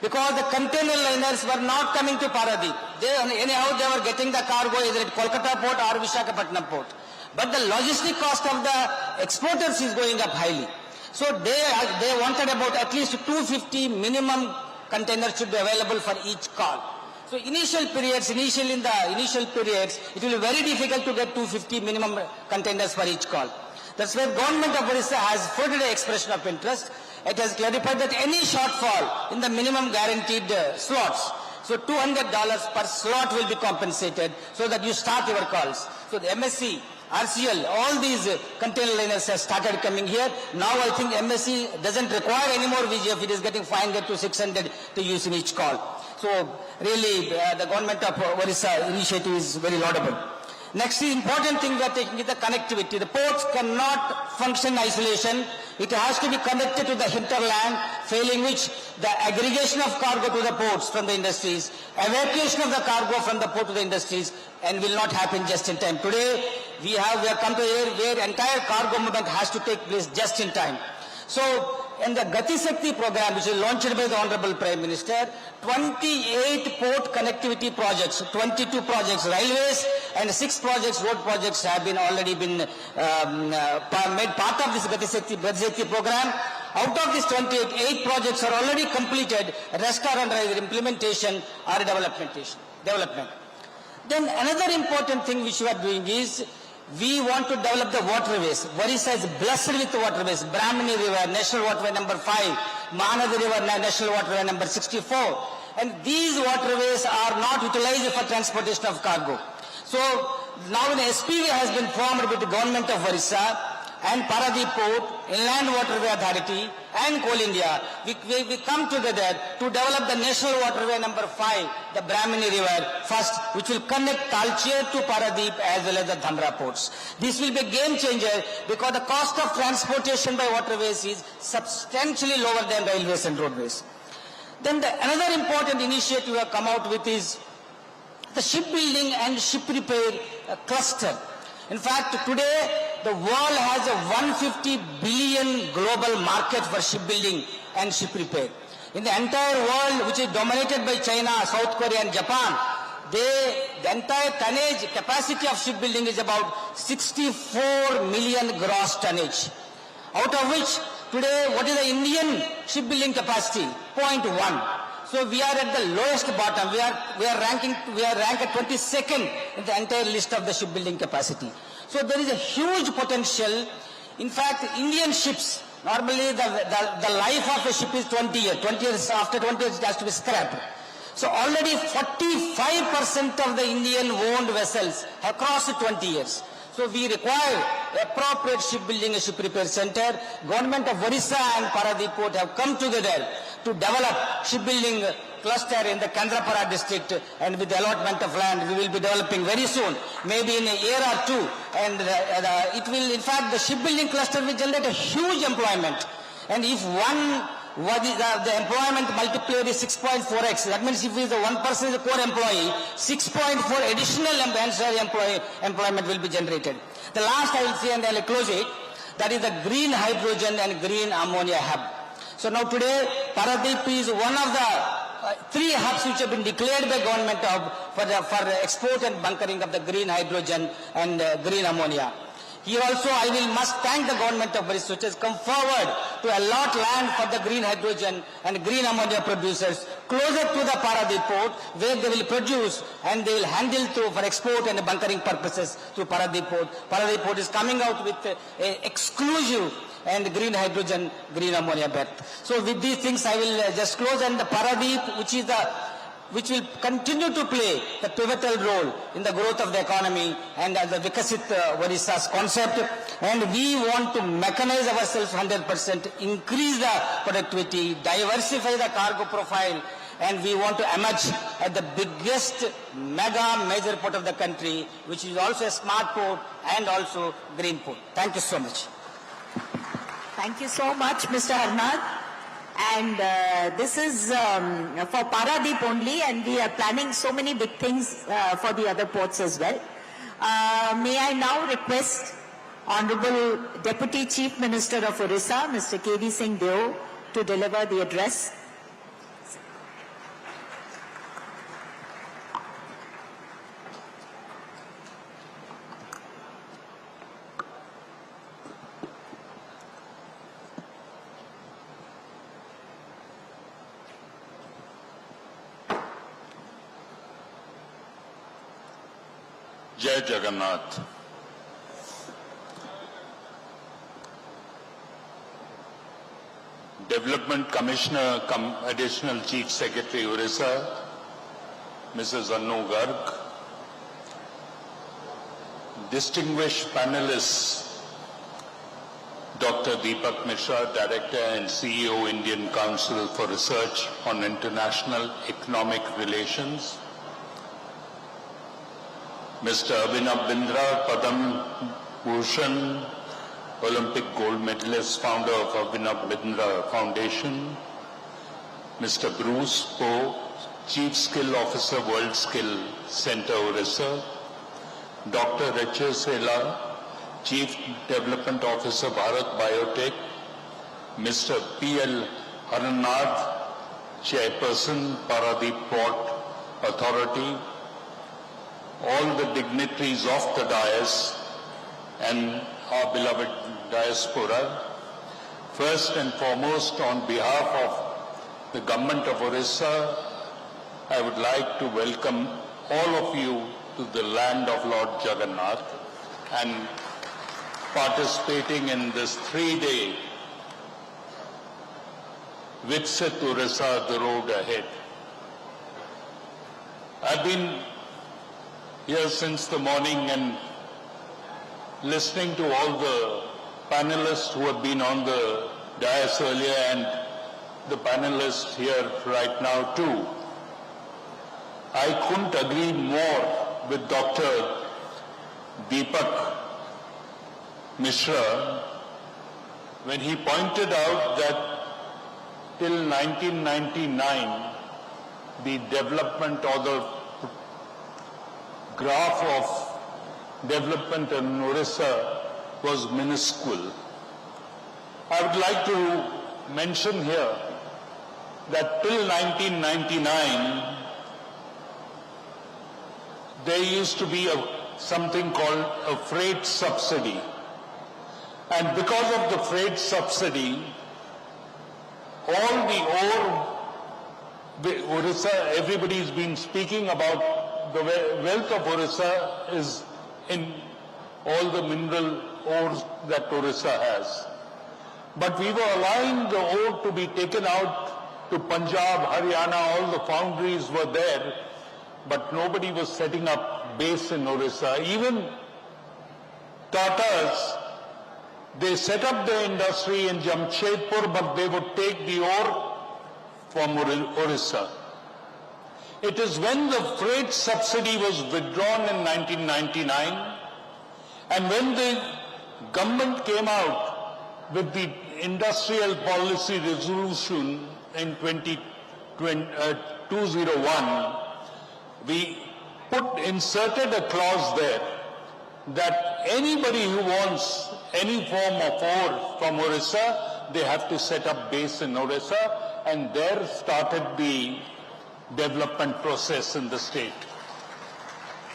Because the container liners were not coming to Paradip. Anyhow they were getting the cargo either at Kolkata port or Visakhapatnam port. But the logistic cost of the exporters is going up highly. So they wanted about at least 250 minimum containers should be available for each call. So in the initial periods, it will be very difficult to get 250 minimum containers for each call. That's where government of Orissa has forwarded an expression of interest. It has clarified that any shortfall in the minimum guaranteed slots, so $200 per slot will be compensated so that you start your calls. So the MSC, RCL, all these container liners have started coming here. Now I think MSC doesn't require any more VGF. It is getting 500 to 600 to use in each call. So really the government of Orissa initiative is very laudable. Next important thing we are taking is the connectivity. The ports cannot function in isolation. It has to be connected to the hinterland, failing which the aggregation of cargo to the ports from the industries, evacuation of the cargo from the port to the industries, and will not happen just in time. Today, we have come to here where entire cargo movement has to take place just in time. So, in the Gati Shakti program, which is launched by the Honorable Prime Minister, 28 port connectivity projects, 22 projects railways, and 6 projects, road projects have already been made part of this Gati Shakti program. Out of these 28, 8 projects are already completed, rest are under either implementation or development. Then another important thing which we are doing is, we want to develop the waterways. Orissa is blessed with waterways. Brahmani River, National Waterway number 5, Mahanadi River, National Waterway number 64. And these waterways are not utilized for transportation of cargo. So now an SPV has been formed with the government of Orissa and Paradip Port, Inland Waterway Authority and Coal India. We come together to develop the National Waterway number 5, the Brahmani River first, which will connect Talcher to Paradip as well as the Dhamra ports. This will be a game changer because the cost of transportation by waterways is substantially lower than railways and roadways. Then another important initiative we have come out with is the shipbuilding and ship repair cluster. In fact, today the world has a 150 billion global market for shipbuilding and ship repair. In the entire world, which is dominated by China, South Korea and Japan, the entire tonnage capacity of shipbuilding is about 64 million gross tonnage. Out of which, today, what is the Indian shipbuilding capacity? 0.1. So we are at the lowest bottom. We are ranked 22nd in the entire list of the shipbuilding capacity. So there is a huge potential. In fact, Indian ships, normally the life of a ship is 20 years. 20 years, after 20 years it has to be scrapped. So already 45% of the Indian owned vessels have crossed 20 years. So we require appropriate shipbuilding and ship repair center. Government of Orissa and Paradip Port have come together to develop shipbuilding cluster in the Kendrapara district, and with the allotment of land we will be developing very soon, maybe in a year or two, and it will, in fact, the shipbuilding cluster will generate a huge employment. And if the employment multiplier is 6.4x, that means if the one person is a core employee, 6.4 additional employment will be generated. The last I will say, and I will close it, that is the green hydrogen and green ammonia hub. So now today, Paradip is one of the 3 hubs which have been declared by government for export and bunkering of the green hydrogen and green ammonia. Here also I must thank the government of Orissa, which has come forward to allot land for the green hydrogen and green ammonia producers closer to the Paradip port, where they will produce and they will handle for export and bunkering purposes through Paradip port. Paradip port is coming out with exclusive and green hydrogen, green ammonia berth. So with these things I will just close, and the Paradip, which will continue to play the pivotal role in the growth of the economy and the Vikasit Orissa's concept, and we want to mechanize ourselves 100%, increase the productivity, diversify the cargo profile, and we want to emerge at the biggest major port of the country, which is also a smart port and also green port. Thank you so much. Thank you so much, Mr. Arnad. And this is for Paradeep only, and we are planning so many big things for the other ports as well. May I now request Honorable Deputy Chief Minister of Orissa, Mr. K.V. Singh Deo, to deliver the address. Jai Jagannath. Development Commissioner, Additional Chief Secretary Orissa, Mrs. Annu Garg, distinguished panelists, Dr. Deepak Mishra, Director and CEO, Indian Council for Research on International Economic Relations, Mr. Abhinav Bindra, Padam Bhushan, Olympic gold medalist, founder of Abhinav Bindra Foundation, Mr. Bruce Poe, Chief Skill Officer, World Skill Center, Orissa, Dr. Richa Sela, Chief Development Officer, Bharat Biotech, Mr. P.L. Harannath, Chairperson, Paradeep Port Authority, all the dignitaries of the dais and our beloved diaspora. First and foremost, on behalf of the government of Orissa, I would like to welcome all of you to the land of Lord Jagannath and participating in this 3-day Viksit Orissa, the road ahead. I've been here since the morning and listening to all the panelists who have been on the dais earlier and the panelists here right now too. I couldn't agree more with Dr. Deepak Mishra when he pointed out that till 1999 the development or the graph of development in Orissa was minuscule. I would like to mention here that till 1999 there used to be something called a freight subsidy, and because of the freight subsidy all the Orissa, everybody's been speaking about the wealth of Orissa is in all the mineral ores that Orissa has. But we were allowing the ore to be taken out to Punjab, Haryana, all the foundries were there, but nobody was setting up base in Orissa. Even Tatas, they set up their industry in Jamshedpur, but they would take the ore from Orissa. It is when the freight subsidy was withdrawn in 1999 and when the government came out with the industrial policy resolution in 2001, we inserted a clause there that anybody who wants any form of ore from Orissa, they have to set up base in Orissa, and there started the development process in the state.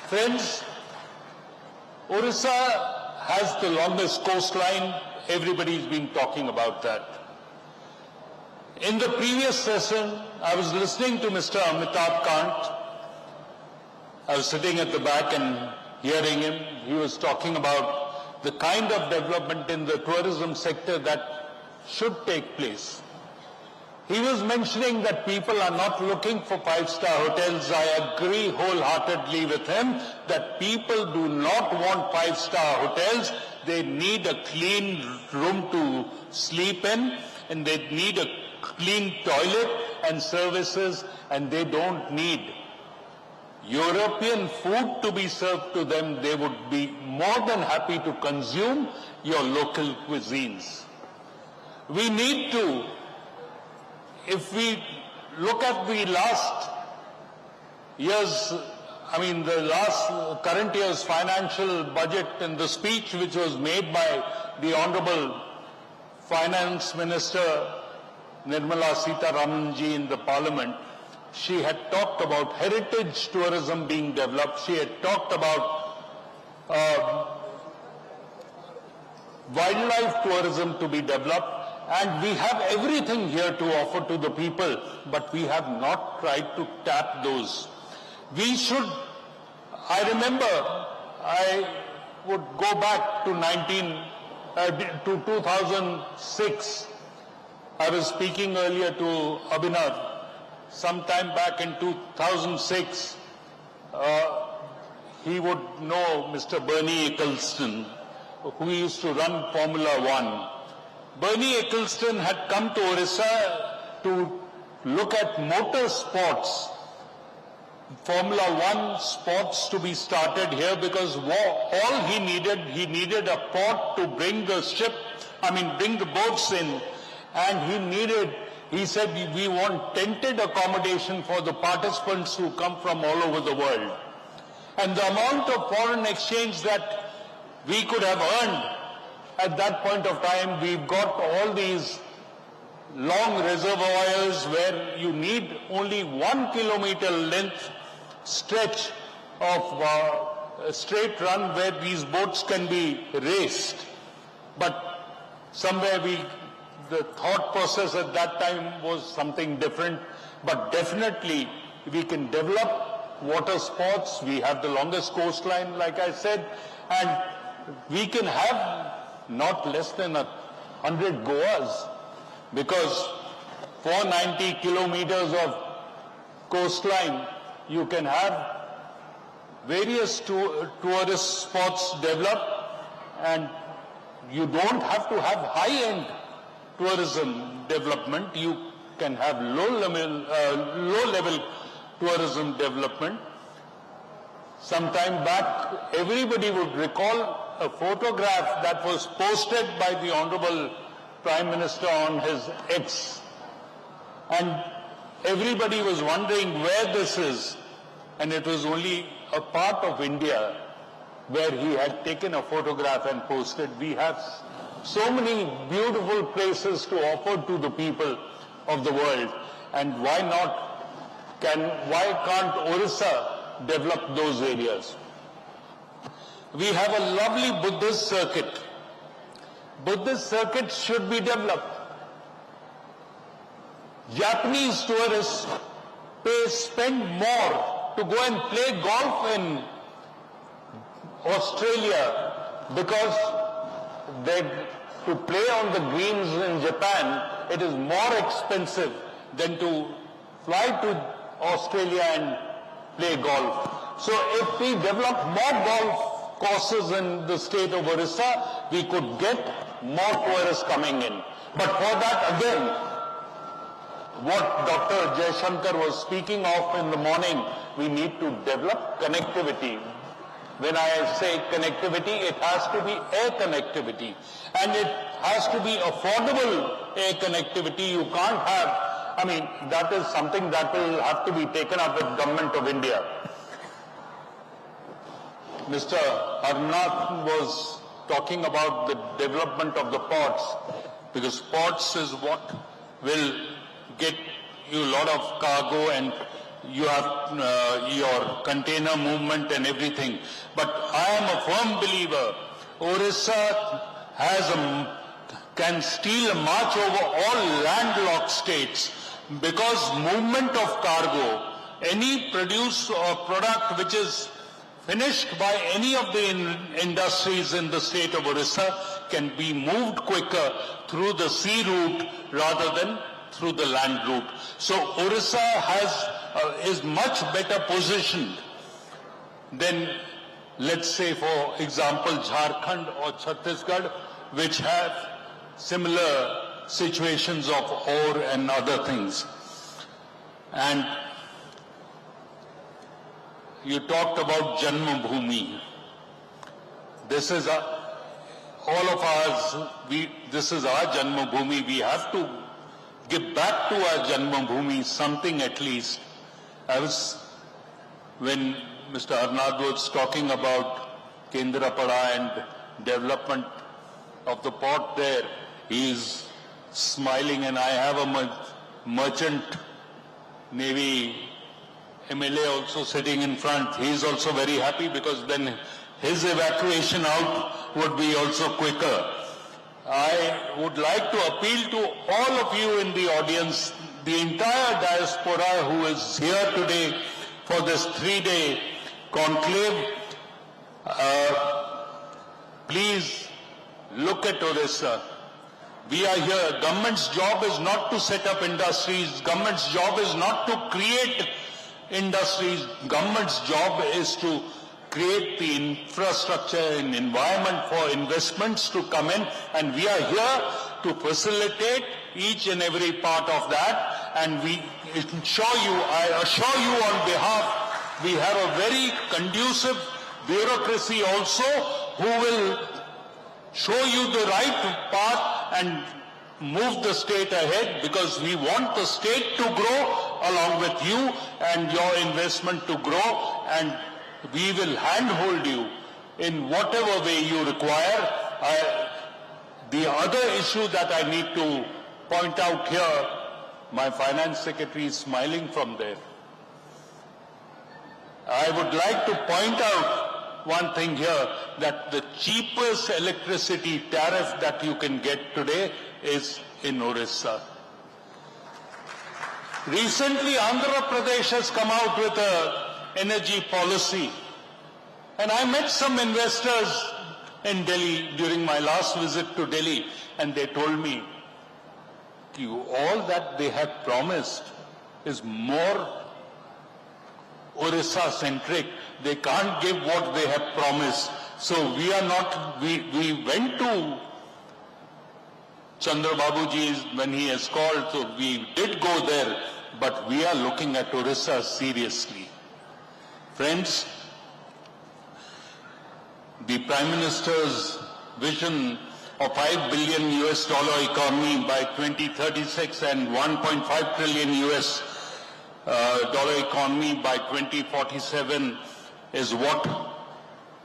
Friends, Orissa has the longest coastline. Everybody's been talking about that. In the previous session, I was listening to Mr. Amitabh Kant. I was sitting at the back and hearing him. He was talking about the kind of development in the tourism sector that should take place. He was mentioning that people are not looking for five-star hotels. I agree wholeheartedly with him that people do not want five-star hotels. They need a clean room to sleep in, and they need a clean toilet and services, and they don't need European food to be served to them. They would be more than happy to consume your local cuisines. We need to if we look at the last year's, the current year's financial budget and the speech which was made by the Honorable Finance Minister Nirmala Sitharaman ji in the Parliament, she had talked about heritage tourism being developed. She had talked about wildlife tourism to be developed. And we have everything here to offer to the people, but we have not tried to tap those. We should, I remember, I would go back to 2006. I was speaking earlier to Abhinav. Sometime back in 2006, he would know Mr. Bernie Ecclestone, who used to run Formula One. Bernie Ecclestone had come to Orissa to look at motor sports, Formula One sports to be started here, because all he needed a port to bring the bring the boats in, and he said, we want tented accommodation for the participants who come from all over the world. And the amount of foreign exchange that we could have earned at that point of time, we've got all these long reservoirs where you need only 1 kilometer length stretch of a straight run where these boats can be raced. But somewhere the thought process at that time was something different. But definitely we can develop water sports. We have the longest coastline, like I said, and we can have not less than 100 Goas, because 490 kilometers of coastline, you can have various tourist spots developed, and you don't have to have high-end tourism development. You can have low-level tourism development. Sometime back, everybody would recall a photograph that was posted by the Honorable Prime Minister on his X. And everybody was wondering where this is. And it was only a part of India where he had taken a photograph and posted. We have so many beautiful places to offer to the people of the world. And why can't Orissa develop those areas? We have a lovely Buddhist circuit. Buddhist circuit should be developed. Japanese tourists spend more to go and play golf in Australia, because to play on the greens in Japan, it is more expensive than to fly to Australia and play golf. So if we develop more golf courses in the state of Orissa, we could get more tourists coming in. But for that, again, what Dr. Jaishankar was speaking of in the morning, we need to develop connectivity. When I say connectivity, it has to be air connectivity. And it has to be affordable air connectivity. You can't have, that is something that will have to be taken up with Government of India. Mr. Arnath was talking about the development of the ports, because ports is what will get you a lot of cargo, and you have your container movement and everything. But I am a firm believer, Orissa can steal a march over all landlocked states, because movement of cargo, any produce or product which is finished by any of the industries in the state of Orissa can be moved quicker through the sea route rather than through the land route. So Orissa is much better positioned than, let's say, for example, Jharkhand or Chhattisgarh, which have similar situations of ore and other things. And you talked about Janmabhoomi. This is all of ours. This is our Janmabhoomi. We have to give back to our Janmabhoomi something at least. When Mr. Arnad was talking about Kendrapada and development of the port there, he is smiling, and I have a merchant Navy MLA also sitting in front. He is also very happy because then his evacuation out would be also quicker. I would like to appeal to all of you in the audience, the entire diaspora who is here today for this 3-day conclave. Please look at Orissa. We are here. Government's job is not to set up industries. Government's job is not to create industries. Government's job is to create the infrastructure and environment for investments to come in, and we are here to facilitate each and every part of that. And I assure you on behalf, we have a very conducive bureaucracy also who will show you the right path and move the state ahead, because we want the state to grow along with you and your investment to grow, and we will handhold you in whatever way you require. The other issue that I need to point out here, my finance secretary is smiling from there. I would like to point out one thing here, that the cheapest electricity tariff that you can get today is in Orissa. Recently, Andhra Pradesh has come out with an energy policy, and I met some investors in Delhi during my last visit to Delhi, and they told me, all that they have promised is more Orissa-centric. They can't give what they have promised. So we are not, we went to Chandrababu ji when he has called, so we did go there, but we are looking at Orissa seriously. Friends, the Prime Minister's vision of $5 billion US economy by 2036 and $1.5 trillion US dollar economy by 2047 is what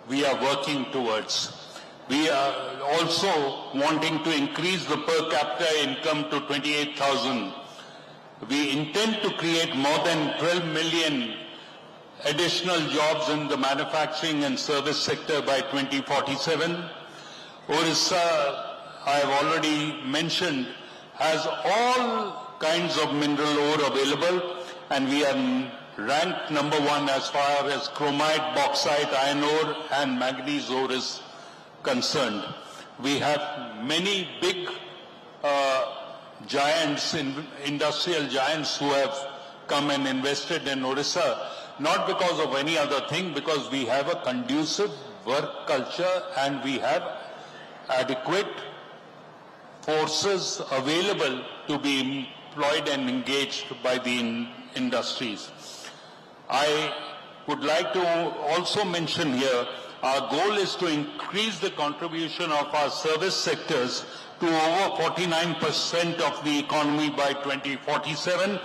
we are working towards. We are also wanting to increase the per capita income to 28,000. We intend to create more than 12 million additional jobs in the manufacturing and service sector by 2047. Orissa, I have already mentioned, has all kinds of mineral ore available, and we are ranked #1 as far as chromite, bauxite, iron ore and manganese ore is concerned. We have many big giants, industrial giants who have come and invested in Orissa, not because of any other thing, because we have a conducive work culture and we have adequate forces available to be employed and engaged by the industries. I would like to also mention here, our goal is to increase the contribution of our service sectors to over 49% of the economy by 2047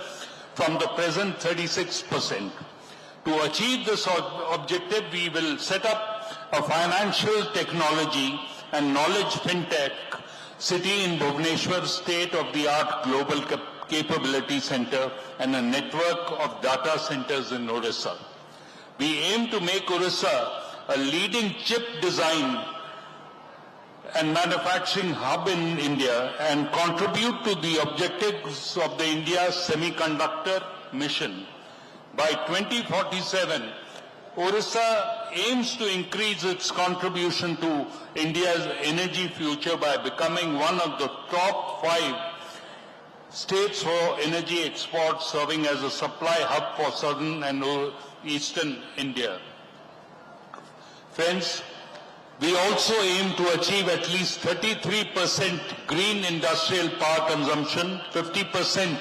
from the present 36%. To achieve this objective, we will set up a financial technology and knowledge fintech city in Bhubaneswar, state-of-the-art global capability center, and a network of data centers in Orissa. We aim to make Orissa a leading chip design and manufacturing hub in India and contribute to the objectives of the India semiconductor mission. By 2047, Orissa aims to increase its contribution to India's energy future by becoming one of the top 5 states for energy exports, serving as a supply hub for southern and eastern India. Friends, we also aim to achieve at least 33% green industrial power consumption, 50%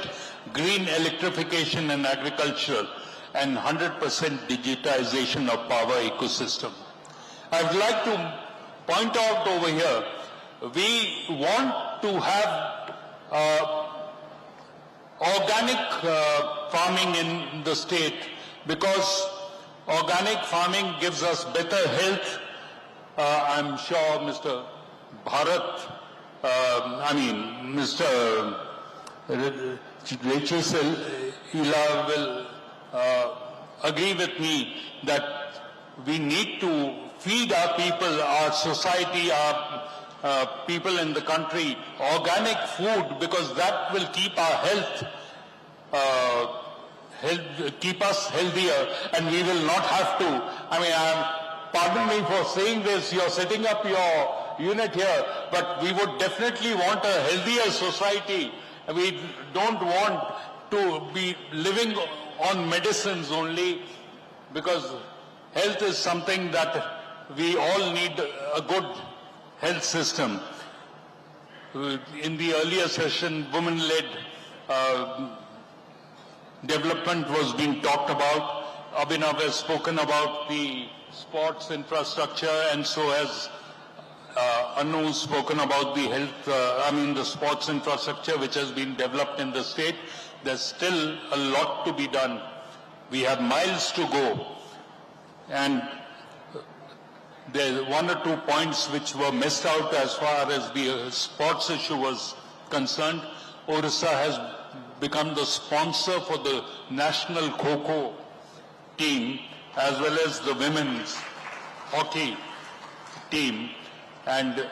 green electrification and agriculture, and 100% digitization of power ecosystem. I would like to point out over here, we want to have organic farming in the state, because organic farming gives us better health. I'm sure Mr. Bharat, Mr. Ila will agree with me that we need to feed our people, our society, our people in the country organic food, because that will keep our health, keep us healthier, and we will not have to. Pardon me for saying this, you're setting up your unit here, but we would definitely want a healthier society. We don't want to be living on medicines only, because health is something that we all need, a good health system. In the earlier session, women-led development was being talked about. Abhinav has spoken about the sports infrastructure, and so has Anu spoken about the health, the sports infrastructure which has been developed in the state. There's still a lot to be done. We have miles to go. And there are one or two points which were missed out as far as the sports issue was concerned. Orissa has become the sponsor for the national Kho-Kho team as well as the women's hockey team. And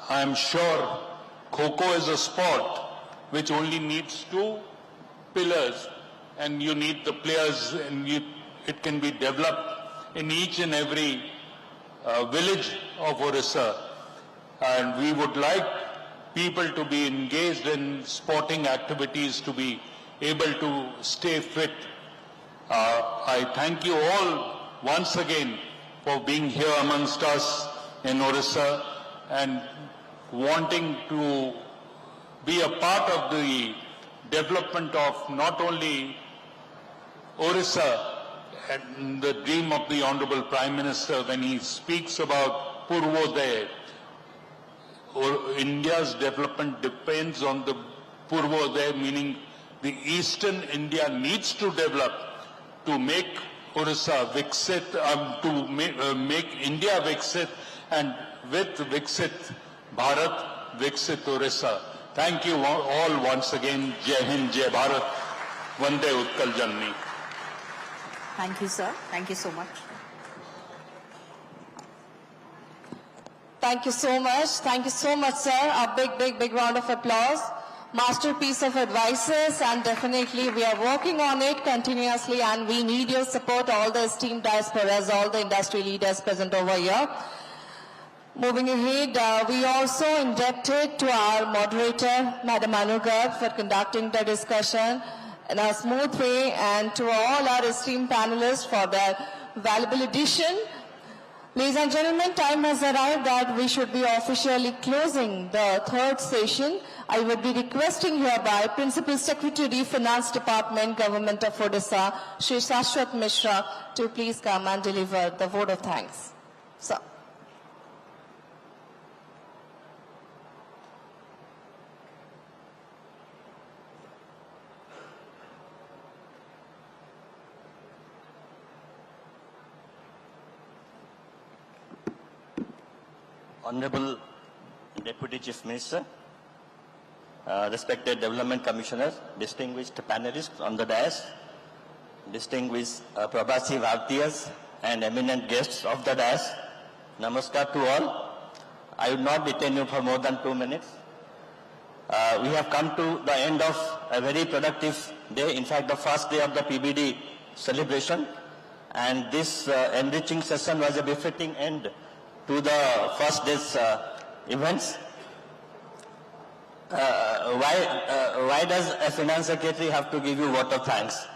I am sure Kho-Kho is a sport which only needs two pillars, and you need the players, and it can be developed in each and every village of Orissa. And we would like people to be engaged in sporting activities, to be able to stay fit. I thank you all once again for being here amongst us in Orissa and wanting to be a part of the development of not only Orissa and the dream of the Honorable Prime Minister when he speaks about Purvodaya. India's development depends on the Purvodaya, meaning the Eastern India needs to develop to make Orissa Viksit, to make India Viksit, and with Viksit Bharat, Viksit Orissa. Thank you all once again. Jai Hind, Jai Bharat, Vande Utkal Janani. Thank you, sir. Thank you so much. Thank you so much. Thank you so much, sir. A big round of applause. Masterpiece of advices, and definitely we are working on it continuously, and we need your support, all the esteemed diasporas, all the industry leaders present over here. Moving ahead, we also indebted to our moderator, Madam Anu Garg, for conducting the discussion in a smooth way, and to all our esteemed panelists for their valuable addition. Ladies and gentlemen, time has arrived that we should be officially closing the third session. I would be requesting hereby Principal Secretary, Finance Department, Government of Odisha, Shri Shashwat Mishra, to please come and deliver the vote of thanks. Sir. Honorable Deputy Chief Minister, respected Development Commissioner, distinguished panelists on the dais, distinguished Prabasi Bhartiyas and eminent guests of the dais, namaskar to all. I will not detain you for more than 2 minutes. We have come to the end of a very productive day, in fact the first day of the PBD celebration, and this enriching session was a befitting end to the first day's events. Why does a finance secretary have to give you vote of thanks?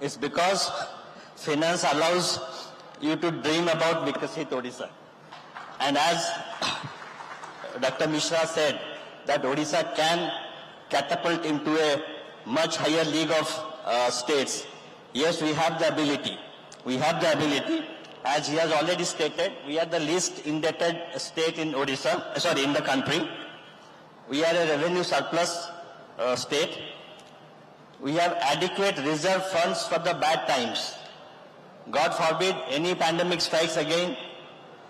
It's because finance allows you to dream about Vikasit Odisha. And as Dr. Mishra said, that Odisha can catapult into a much higher league of states. Yes, we have the ability. We have the ability. As he has already stated, we are the least indebted state in Odisha, in the country. We are a revenue surplus state. we have adequate reserve funds for the bad times. God forbid any pandemic strikes again.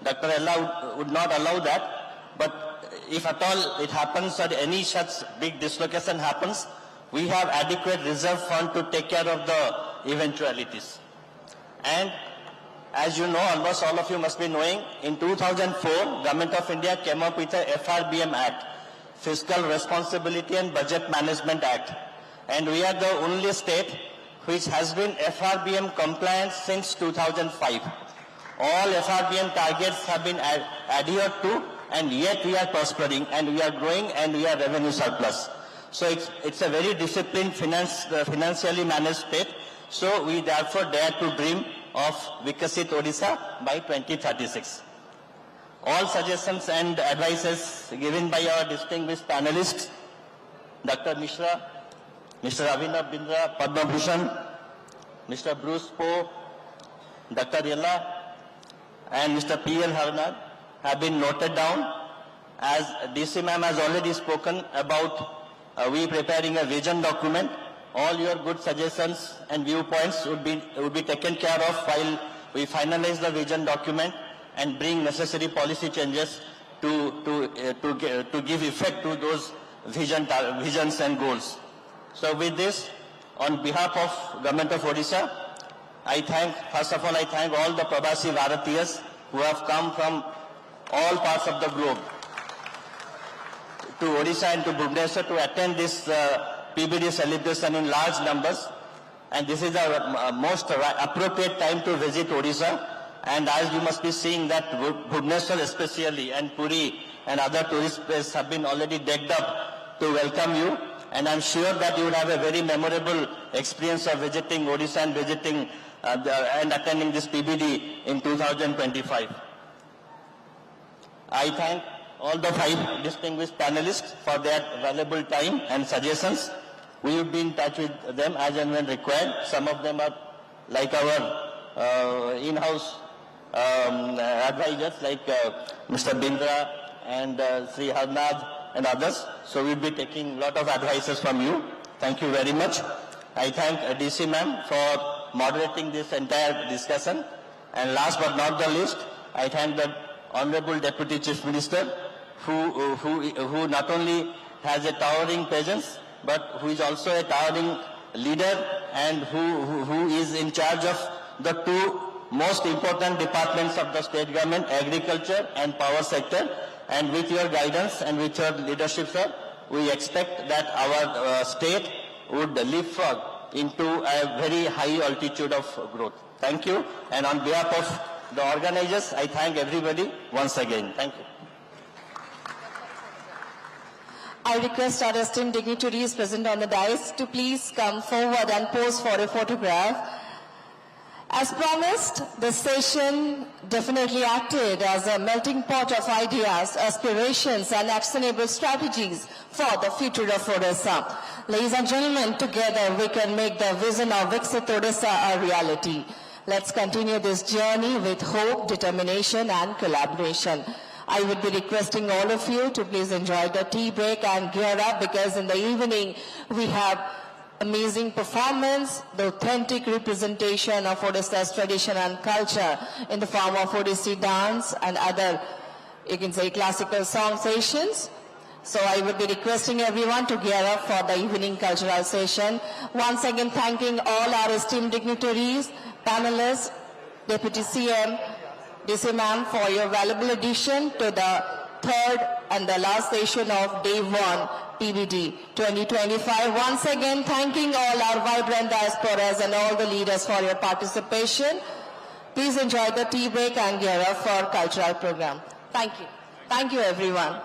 Dr. Allah would not allow that. But if at all it happens or any such big dislocation happens, we have adequate reserve fund to take care of the eventualities. And as you know, almost all of you must be knowing, in 2004, Government of India came up with a FRBM Act, Fiscal Responsibility and Budget Management Act. And we are the only state which has been FRBM compliant since 2005. All FRBM targets have been adhered to, and yet we are prospering and we are growing and we are revenue surplus. So it's a very disciplined financially managed state. So we therefore dare to dream of Vikasit Odisha by 2036. All suggestions and advices given by our distinguished panelists, Dr. Mishra, Mr. Abhinav Bindra, Padma Bhushan, Mr. Bruce Poe, Dr. Yella, and Mr. P.L. Harnad have been noted down. As DC ma'am has already spoken about we preparing a vision document. All your good suggestions and viewpoints would be taken care of while we finalize the vision document and bring necessary policy changes to give effect to those visions and goals. So with this, on behalf of Government of Odisha, first of all, I thank all the Prabasi Bharatiyas who have come from all parts of the globe to Odisha and to Bhubaneswar to attend this PBD celebration in large numbers. And this is the most appropriate time to visit Odisha. And as you must be seeing that Bhubaneswar especially and Puri and other tourist places have been already decked up to welcome you. And I'm sure that you would have a very memorable experience of visiting Odisha and visiting and attending this PBD in 2025. I thank all the 5 distinguished panelists for their valuable time and suggestions. We will be in touch with them as and when required. Some of them are like our in-house advisors like Mr. Bindra and Sri Harnad and others. So we'll be taking a lot of advices from you. Thank you very much. I thank DC ma'am for moderating this entire discussion. And last but not the least, I thank the Honorable Deputy Chief Minister who not only has a towering presence but who is also a towering leader and who is in charge of the 2 most important departments of the state government, agriculture and power sector. And with your guidance and with your leadership, sir, we expect that our state would leapfrog into a very high altitude of growth. Thank you. And on behalf of the organizers, I thank everybody once again. Thank you. I request our esteemed dignitaries present on the dais to please come forward and pose for a photograph. As promised, this session definitely acted as a melting pot of ideas, aspirations and actionable strategies for the future of Odisha. Ladies and gentlemen, together we can make the vision of Viksit Odisha a reality. Let's continue this journey with hope, determination and collaboration. I would be requesting all of you to please enjoy the tea break and gear up, because in the evening we have amazing performance, the authentic representation of Odisha's tradition and culture in the form of Odissi dance and other, you can say, classical song sessions. So I would be requesting everyone to gear up for the evening cultural session. Once again, thanking all our esteemed dignitaries, panelists, Deputy CM, DC ma'am, for your valuable addition to the 3rd and the last session of Day 1 PBD 2025. Once again, thanking all our vibrant diasporas and all the leaders for your participation. Please enjoy the tea break and gear up for cultural program. Thank you. Thank you, everyone.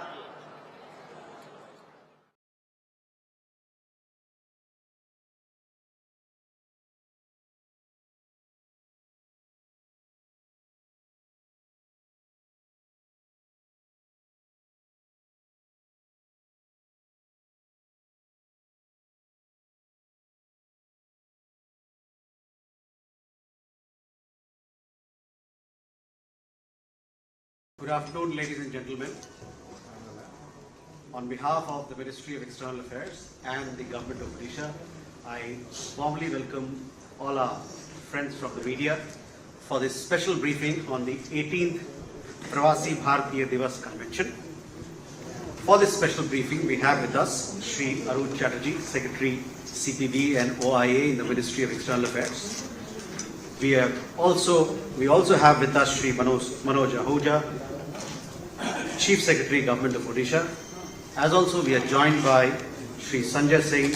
Good afternoon, ladies and gentlemen. On behalf of the Ministry of External Affairs and the Government of Odisha, I warmly welcome all our friends from the media for this special briefing on the 18th Pravasi Bharatiya Divas Convention. For this special briefing, we have with us Shri Arun Chatterjee, Secretary CPB and OIA in the Ministry of External Affairs. We also have with us Shri Manoj Ahuja, Chief Secretary, Government of Odisha. As also we are joined by Shri Sanjay Singh,